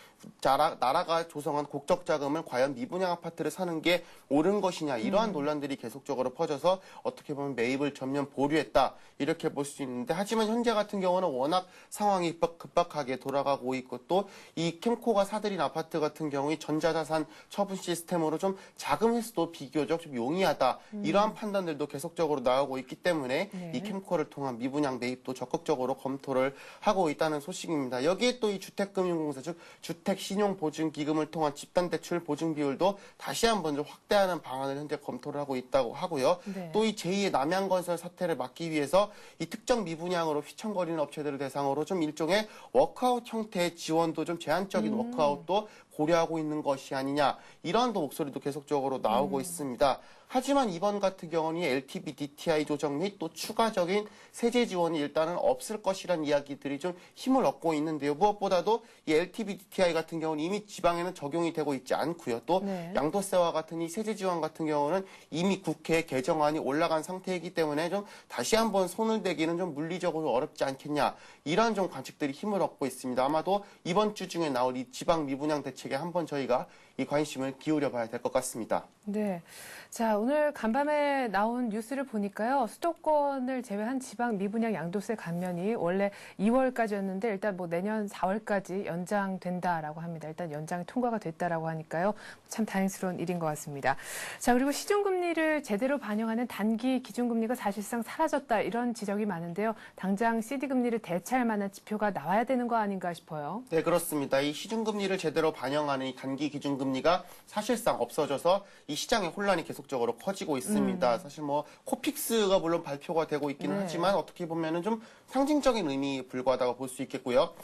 나라가 조성한 국적 자금을 과연 미분양 아파트를 사는 게 옳은 것이냐 이러한 논란들이 계속적으로 퍼져서 어떻게 보면 매입을 전면 보류했다 이렇게 볼 수 있는데 하지만 현재 같은 경우는 워낙 상황이 급박하게 돌아가고 있고 또 이 캠코가 사들인 아파트 같은 경우 전자자산 처분 시스템으로 좀 자금 회수도 비교적 좀 용이하다 이러한 판단들도 계속적으로 나오고 있기 때문에 네. 이 캠코를 통한 미분양 매입도 적극적으로 검토를 하고 있다는 소식입니다. 여기에 또 이 주택금융공사 즉 주택신용보증기금을 통한 집단대출 보증 비율도 다시 한번 좀 확대하는 방안을 현재 검토를 하고 있다고 하고요. 네. 또 이 제2의 남양건설 사태를 막기 위해서 이 특정 미분양으로 휘청거리는 업체들을 대상으로 좀 일종의 워크아웃 형태의 지원도 좀 제한적인 워크아웃도 고려하고 있는 것이 아니냐 이러한 목소리도 계속적으로 나오고 있습니다. 하지만 이번 같은 경우는 LTV DTI 조정 및 또 추가적인 세제 지원이 일단은 없을 것이라는 이야기들이 좀 힘을 얻고 있는데요. 무엇보다도 이 LTV DTI 같은 경우는 이미 지방에는 적용이 되고 있지 않고요. 또 네. 양도세와 같은 이 세제 지원 같은 경우는 이미 국회에 개정안이 올라간 상태이기 때문에 좀 다시 한번 손을 대기는 좀 물리적으로 어렵지 않겠냐 이러한 좀 관측들이 힘을 얻고 있습니다. 아마도 이번 주 중에 나올 이 지방 미분양 대책에 한번 저희가 이 관심을 기울여 봐야 될 것 같습니다. 네. 자, 오늘 간밤에 나온 뉴스를 보니까요. 수도권을 제외한 지방 미분양 양도세 감면이 원래 2월까지였는데 일단 뭐 내년 4월까지 연장된다라고 합니다. 일단 연장이 통과가 됐다라고 하니까요. 참 다행스러운 일인 것 같습니다. 자, 그리고 시중금리를 제대로 반영하는 단기 기준금리가 사실상 사라졌다 이런 지적이 많은데요. 당장 CD금리를 대체할 만한 지표가 나와야 되는 거 아닌가 싶어요. 네, 그렇습니다. 이 시중금리를 제대로 반영하는 이 단기 기준금리가 사실상 없어져서 이 시장의 혼란이 계속적으로 커지고 있습니다. 사실 뭐 코픽스가 물론 발표가 되고 있기는 네. 하지만 어떻게 보면은 좀 상징적인 의미에 불과하다고 볼 수 있겠고요.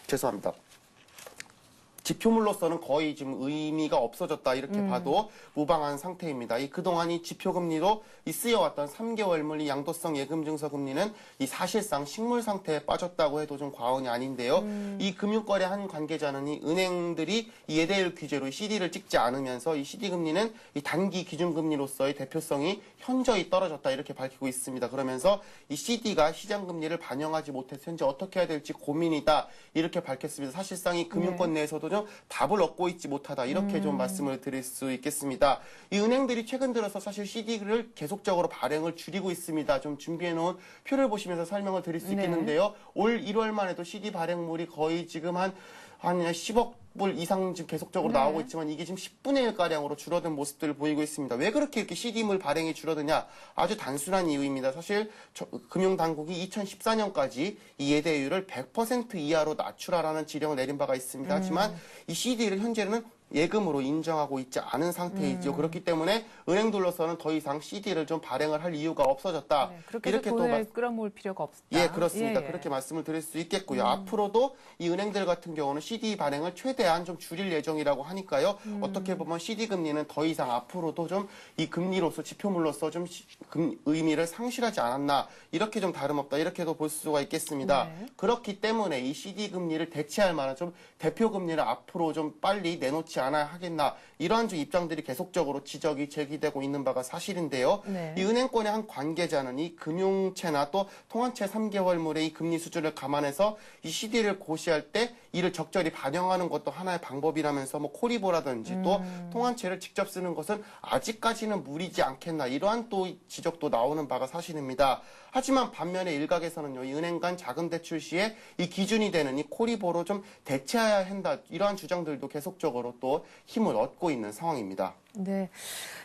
죄송합니다. 지표물로서는 거의 지금 의미가 없어졌다 이렇게 봐도 무방한 상태입니다. 이 그동안 이 지표금리로 이 쓰여왔던 3개월물 이 양도성 예금증서 금리는 이 사실상 식물 상태에 빠졌다고 해도 좀 과언이 아닌데요. 이 금융거래 한 관계자는 이 은행들이 이 예대율 규제로 CD를 찍지 않으면서 이 CD 금리는 이 단기 기준금리로서의 대표성이 현저히 떨어졌다 이렇게 밝히고 있습니다. 그러면서 이 CD가 시장 금리를 반영하지 못해서 현재 어떻게 해야 될지 고민이다 이렇게 밝혔습니다. 사실상 이 금융권 내에서도 좀 답을 얻고 있지 못하다 이렇게 좀 말씀을 드릴 수 있겠습니다. 이 은행들이 최근 들어서 사실 CD를 계속적으로 발행을 줄이고 있습니다. 좀 준비해 놓은 표를 보시면서 설명을 드릴 수 있겠는데요. 올 1월만 해도 CD 발행물이 거의 지금 한 10억 불 이상 지금 계속적으로 나오고 있지만 이게 지금 10분의 1가량으로 줄어든 모습들을 보이고 있습니다. 왜 그렇게 이렇게 CD물 발행이 줄어드냐? 아주 단순한 이유입니다. 사실 금융당국이 2014년까지 이 예대율을 100% 이하로 낮추라라는 지령을 내린 바가 있습니다. 하지만 이 CD를 현재는 예금으로 인정하고 있지 않은 상태이죠. 그렇기 때문에 은행들로서는 더 이상 CD를 좀 발행을 할 이유가 없어졌다. 네, 그렇게 이렇게 돈을 끌어모을 필요가 없다. 예, 그렇습니다. 예, 예. 그렇게 말씀을 드릴 수 있겠고요. 앞으로도 이 은행들 같은 경우는 CD 발행을 최대한 좀 줄일 예정이라고 하니까요. 어떻게 보면 CD 금리는 더 이상 앞으로도 좀 이 금리로서 지표물로서 좀 의미를 상실하지 않았나 이렇게 좀 다름없다 이렇게도 볼 수가 있겠습니다. 네. 그렇기 때문에 이 CD 금리를 대체할 만한 좀 대표 금리를 앞으로 좀 빨리 내놓지 않아야 하겠나 이러한 좀 입장들이 계속적으로 지적이 제기되고 있는 바가 사실인데요. 네. 이 은행권의 한 관계자는 이 금융채나 또 통화채 3개월물의 이 금리 수준을 감안해서 이 CD를 고시할 때 이를 적절히 반영하는 것도 하나의 방법이라면서 뭐 코리보라든지 또 통화채를 직접 쓰는 것은 아직까지는 무리지 않겠나 이러한 또 지적도 나오는 바가 사실입니다. 하지만 반면에 일각에서는요, 이 은행 간 자금 대출 시에 이 기준이 되는 이 코리보로 좀 대체해야 한다. 이러한 주장들도 계속적으로 또 힘을 얻고 있는 상황입니다. 네.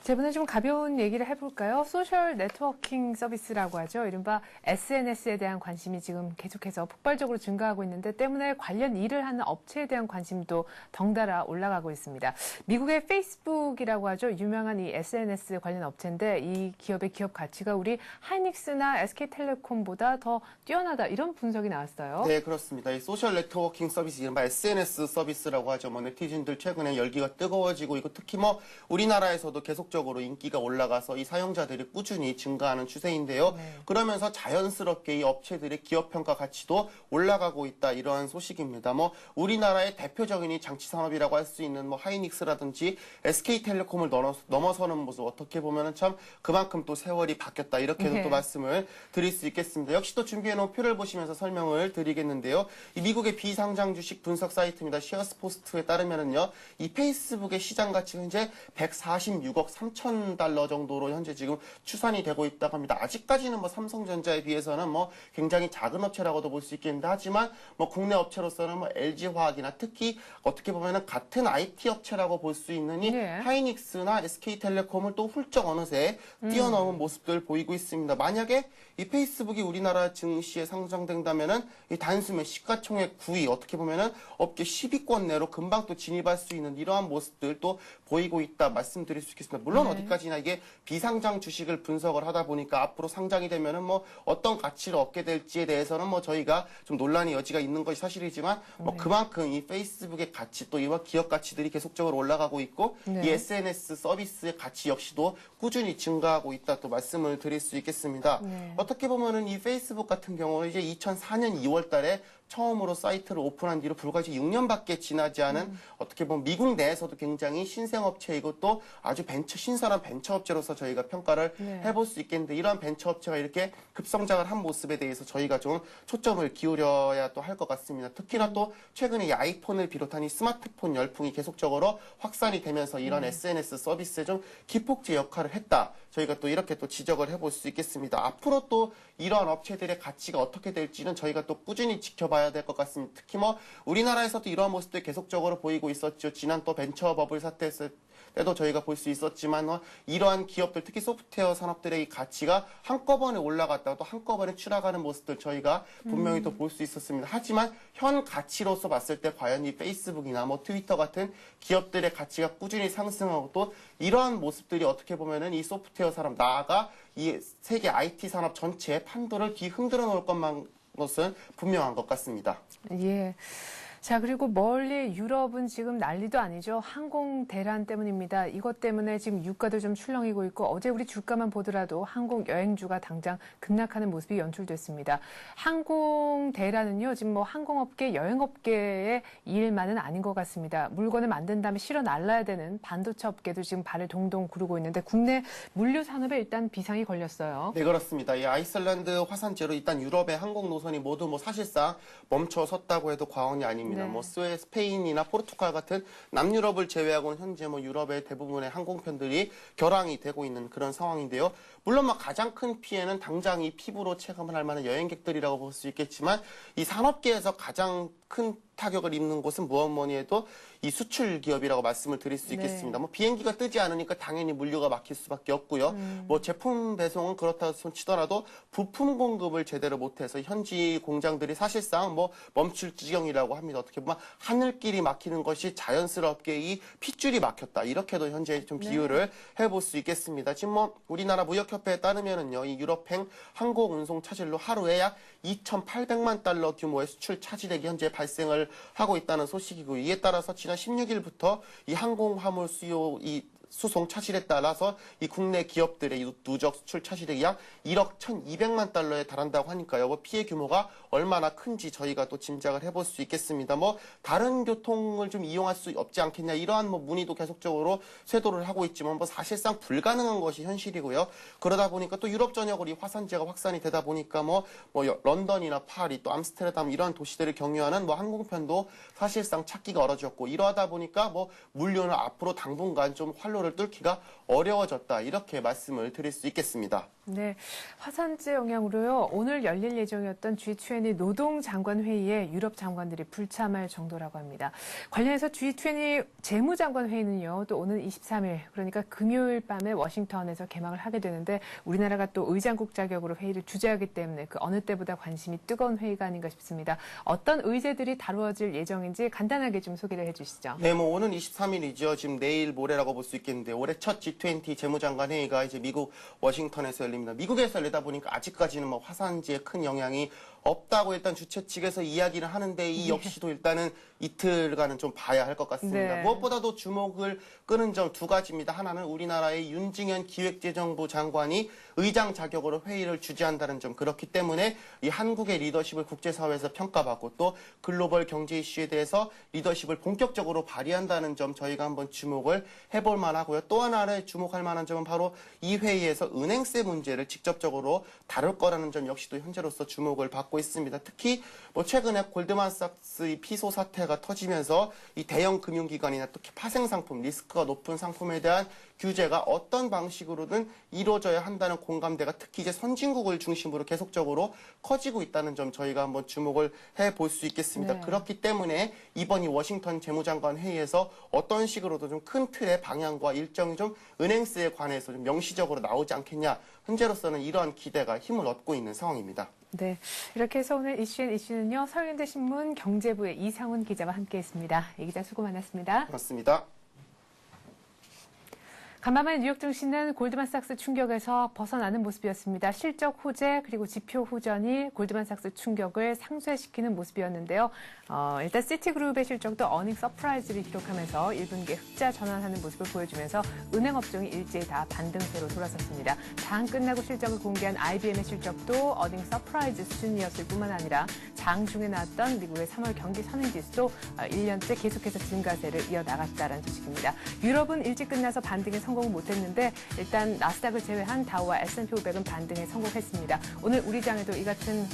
자, 이번에 좀 가벼운 얘기를 해볼까요? 소셜 네트워킹 서비스라고 하죠. 이른바 SNS에 대한 관심이 지금 계속해서 폭발적으로 증가하고 있는데 때문에 관련 일을 하는 업체에 대한 관심도 덩달아 올라가고 있습니다. 미국의 페이스북이라고 하죠. 유명한 이 SNS 관련 업체인데 이 기업의 기업 가치가 우리 하이닉스나 SK텔레콤보다 더 뛰어나다 이런 분석이 나왔어요. 네, 그렇습니다. 이 소셜 네트워킹 서비스, 이른바 SNS 서비스라고 하죠. 뭐 네티즌들 최근에 열기가 뜨거워지고 있고 특히 뭐 우리나라에서도 계속적으로 인기가 올라가서 이 사용자들이 꾸준히 증가하는 추세인데요. 그러면서 자연스럽게 이 업체들의 기업 평가 가치도 올라가고 있다 이러한 소식입니다. 뭐 우리나라의 대표적인 이 장치 산업이라고 할 수 있는 뭐 하이닉스라든지 SK텔레콤을 넘어서는 모습 어떻게 보면은 참 그만큼 또 세월이 바뀌었다 이렇게도 또 말씀을 드릴 수 있겠습니다. 역시 또 준비해놓은 표를 보시면서 설명을 드리겠는데요. 이 미국의 비상장 주식 분석 사이트입니다. 시어스포스트에 따르면은요, 이 페이스북의 시장 가치가 현재 146억 3천 달러 정도로 현재 지금 추산이 되고 있다고 합니다. 아직까지는 뭐 삼성전자에 비해서는 뭐 굉장히 작은 업체라고도 볼 수 있겠는데 하지만 뭐 국내 업체로서는 뭐 LG화학이나 특히 어떻게 보면은 같은 IT 업체라고 볼 수 있는 이 하이닉스나 SK텔레콤을 또 훌쩍 어느새 뛰어넘은 모습들 보이고 있습니다. 만약에 이 페이스북이 우리나라 증시에 상장된다면은 이 단숨에 시가총액 9위 어떻게 보면은 업계 10위권 내로 금방 또 진입할 수 있는 이러한 모습들 또 보이고 있다 말씀드릴 수 있겠습니다. 물론 어디까지나 이게 비상장 주식을 분석을 하다 보니까 앞으로 상장이 되면은 뭐 어떤 가치를 얻게 될지에 대해서는 뭐 저희가 좀 논란의 여지가 있는 것이 사실이지만 뭐 그만큼 이 페이스북의 가치 또 이와 기업 가치들이 계속적으로 올라가고 있고 이 SNS 서비스의 가치 역시도 꾸준히 증가하고 있다 또 말씀을 드릴 수 있겠습니다. 어떻게 보면은 이 페이스북 같은 경우는 이제 2004년 2월 달에 처음으로 사이트를 오픈한 뒤로 불과 이제 6년밖에 지나지 않은 어떻게 보면 미국 내에서도 굉장히 신생업체이고 또 아주 신선한 벤처업체로서 저희가 평가를 해볼 수 있겠는데 이러한 벤처업체가 이렇게 급성장을 한 모습에 대해서 저희가 좀 초점을 기울여야 또 할 것 같습니다. 특히나 또 최근에 이 아이폰을 비롯한 이 스마트폰 열풍이 계속적으로 확산이 되면서 이런 SNS 서비스에 좀 기폭제 역할을 했다. 저희가 또 이렇게 또 지적을 해볼 수 있겠습니다. 앞으로 또 이러한 업체들의 가치가 어떻게 될지는 저희가 또 꾸준히 지켜봐야 될 것 같습니다. 특히 뭐 우리나라에서도 이러한 모습들 계속적으로 보이고 있었죠. 지난 또 벤처 버블 사태 했을 때도 저희가 볼 수 있었지만 이러한 기업들 특히 소프트웨어 산업들의 이 가치가 한꺼번에 올라갔다가 또 한꺼번에 추락하는 모습들 저희가 분명히 또 볼 수 있었습니다. 하지만 현 가치로서 봤을 때 과연 이 페이스북이나 뭐 트위터 같은 기업들의 가치가 꾸준히 상승하고 또 이러한 모습들이 어떻게 보면은 이 소프트웨어 산업 나아가 이 세계 IT 산업 전체의 판도를 뒤흔들어 놓을 것은 분명한 것 같습니다. 예. 자, 그리고 멀리 유럽은 지금 난리도 아니죠. 항공 대란 때문입니다. 이것 때문에 지금 유가도 좀 출렁이고 있고 어제 우리 주가만 보더라도 항공 여행주가 당장 급락하는 모습이 연출됐습니다. 항공 대란은요, 지금 뭐 항공업계, 여행업계의 일만은 아닌 것 같습니다. 물건을 만든 다음에 실어 날라야 되는 반도체 업계도 지금 발을 동동 구르고 있는데 국내 물류 산업에 일단 비상이 걸렸어요. 네, 그렇습니다. 이 아이슬란드 화산재로 일단 유럽의 항공 노선이 모두 뭐 사실상 멈춰섰다고 해도 과언이 아닙니다. 네. 뭐 스페인이나 포르투갈 같은 남유럽을 제외하고는 현재 뭐 유럽의 대부분의 항공편들이 결항이 되고 있는 그런 상황인데요. 물론 뭐 가장 큰 피해는 당장 이 피부로 체감을 할 만한 여행객들이라고 볼 수 있겠지만 이 산업계에서 가장 큰 타격을 입는 곳은 무엇 뭐니 해도 이 수출 기업이라고 말씀을 드릴 수 있겠습니다. 뭐 비행기가 뜨지 않으니까 당연히 물류가 막힐 수밖에 없고요. 뭐 제품 배송은 그렇다 치더라도 부품 공급을 제대로 못해서 현지 공장들이 사실상 뭐 멈출 지경이라고 합니다. 어떻게 보면 하늘길이 막히는 것이 자연스럽게 이 핏줄이 막혔다. 이렇게도 현재 좀 비유를 해볼 수 있겠습니다. 지금 뭐 우리나라 무역협회에 따르면은요, 이 유럽행 항공운송 차질로 하루에 약 2,800만 달러 규모의 수출 차질액이 현재 발생을 하고 있다는 소식이고 이에 따라서 지난 16일부터 이 항공화물 수요 수송 차질에 따라서 이 국내 기업들의 누적 수출 차질액이 약 1억 1,200만 달러에 달한다고 하니까요. 뭐 피해 규모가 얼마나 큰지 저희가 또 짐작을 해볼 수 있겠습니다. 뭐 다른 교통을 좀 이용할 수 없지 않겠냐 이러한 뭐 문의도 계속적으로 쇄도를 하고 있지만 뭐 사실상 불가능한 것이 현실이고요. 그러다 보니까 또 유럽 전역으로 이 화산재가 확산이 되다 보니까 뭐 런던이나 파리 또 암스테르담 이러한 도시들을 경유하는 뭐 항공편도 사실상 찾기가 어려졌고 이러하다 보니까 뭐 물류는 앞으로 당분간 좀 활로를 뚫기가 어려워졌다 이렇게 말씀을 드릴 수 있겠습니다. 네, 화산재 영향으로요. 오늘 열릴 예정이었던 G20 노동장관 회의에 유럽 장관들이 불참할 정도라고 합니다. 관련해서 G20 재무장관 회의는요. 또 오는 23일, 그러니까 금요일 밤에 워싱턴에서 개막을 하게 되는데 우리나라가 또 의장국 자격으로 회의를 주재하기 때문에 그 어느 때보다 관심이 뜨거운 회의가 아닌가 싶습니다. 어떤 의제들이 다루어질 예정인지 간단하게 좀 소개를 해주시죠. 네, 뭐 오는 23일이죠. 지금 내일 모레라고 볼 수 있겠는데 올해 첫 G20 재무장관 회의가 이제 미국 워싱턴에서 열립니다. 미국에서 열리다 보니까 아직까지는 뭐 화산지에 큰 영향이 없다고 일단 주최 측에서 이야기를 하는데 이 역시도 일단은 이틀간은 좀 봐야 할 것 같습니다. 네. 무엇보다도 주목을 끄는 점 두 가지입니다. 하나는 우리나라의 윤증현 기획재정부 장관이 의장 자격으로 회의를 주재한다는 점. 그렇기 때문에 이 한국의 리더십을 국제사회에서 평가받고 또 글로벌 경제 이슈에 대해서 리더십을 본격적으로 발휘한다는 점 저희가 한번 주목을 해볼 만하고요. 또 하나를 주목할 만한 점은 바로 이 회의에서 은행세 문제를 직접적으로 다룰 거라는 점 역시도 현재로서 주목을 받고 있습니다. 특히 뭐 최근에 골드만삭스의 피소 사태가 터지면서 이 대형 금융기관이나 또 파생 상품, 리스크가 높은 상품에 대한 규제가 어떤 방식으로든 이루어져야 한다는 공감대가 특히 이제 선진국을 중심으로 계속적으로 커지고 있다는 점 저희가 한번 주목을 해볼 수 있겠습니다. 네. 그렇기 때문에 이번 이 워싱턴 재무장관 회의에서 어떤 식으로도 좀 큰 틀의 방향과 일정이 좀 은행세에 관해서 좀 명시적으로 나오지 않겠냐. 현재로서는 이러한 기대가 힘을 얻고 있는 상황입니다. 네, 이렇게 해서 오늘 이슈는요. 서울현대신문 경제부의 이상훈 기자와 함께했습니다. 이 기자 수고 많았습니다. 고맙습니다. 간밤에 뉴욕 증시는 골드만삭스 충격에서 벗어나는 모습이었습니다. 실적 호재 그리고 지표 호전이 골드만삭스 충격을 상쇄시키는 모습이었는데요. 일단 시티그룹의 실적도 어닝 서프라이즈를 기록하면서 1분기에 흑자 전환하는 모습을 보여주면서 은행 업종이 일제히 다 반등세로 돌아섰습니다. 장 끝나고 실적을 공개한 IBM의 실적도 어닝 서프라이즈 수준이었을 뿐만 아니라 장 중에 나왔던 미국의 3월 경기 선행지수도 1년째 계속해서 증가세를 이어나갔다는 소식입니다. 유럽은 일찍 끝나서 반등에 성공을 못했는데 일단 나스닥을 제외한 다우와 S&P 500은 반등에 성공했습니다. 오늘 우리 장에도 이 같은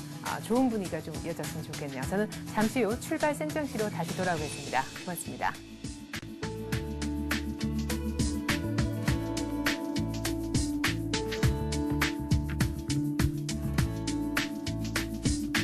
좋은 분위기가 좀 이어졌으면 좋겠네요. 저는 잠시 후 출발 생정시로 다시 돌아오겠습니다. 고맙습니다.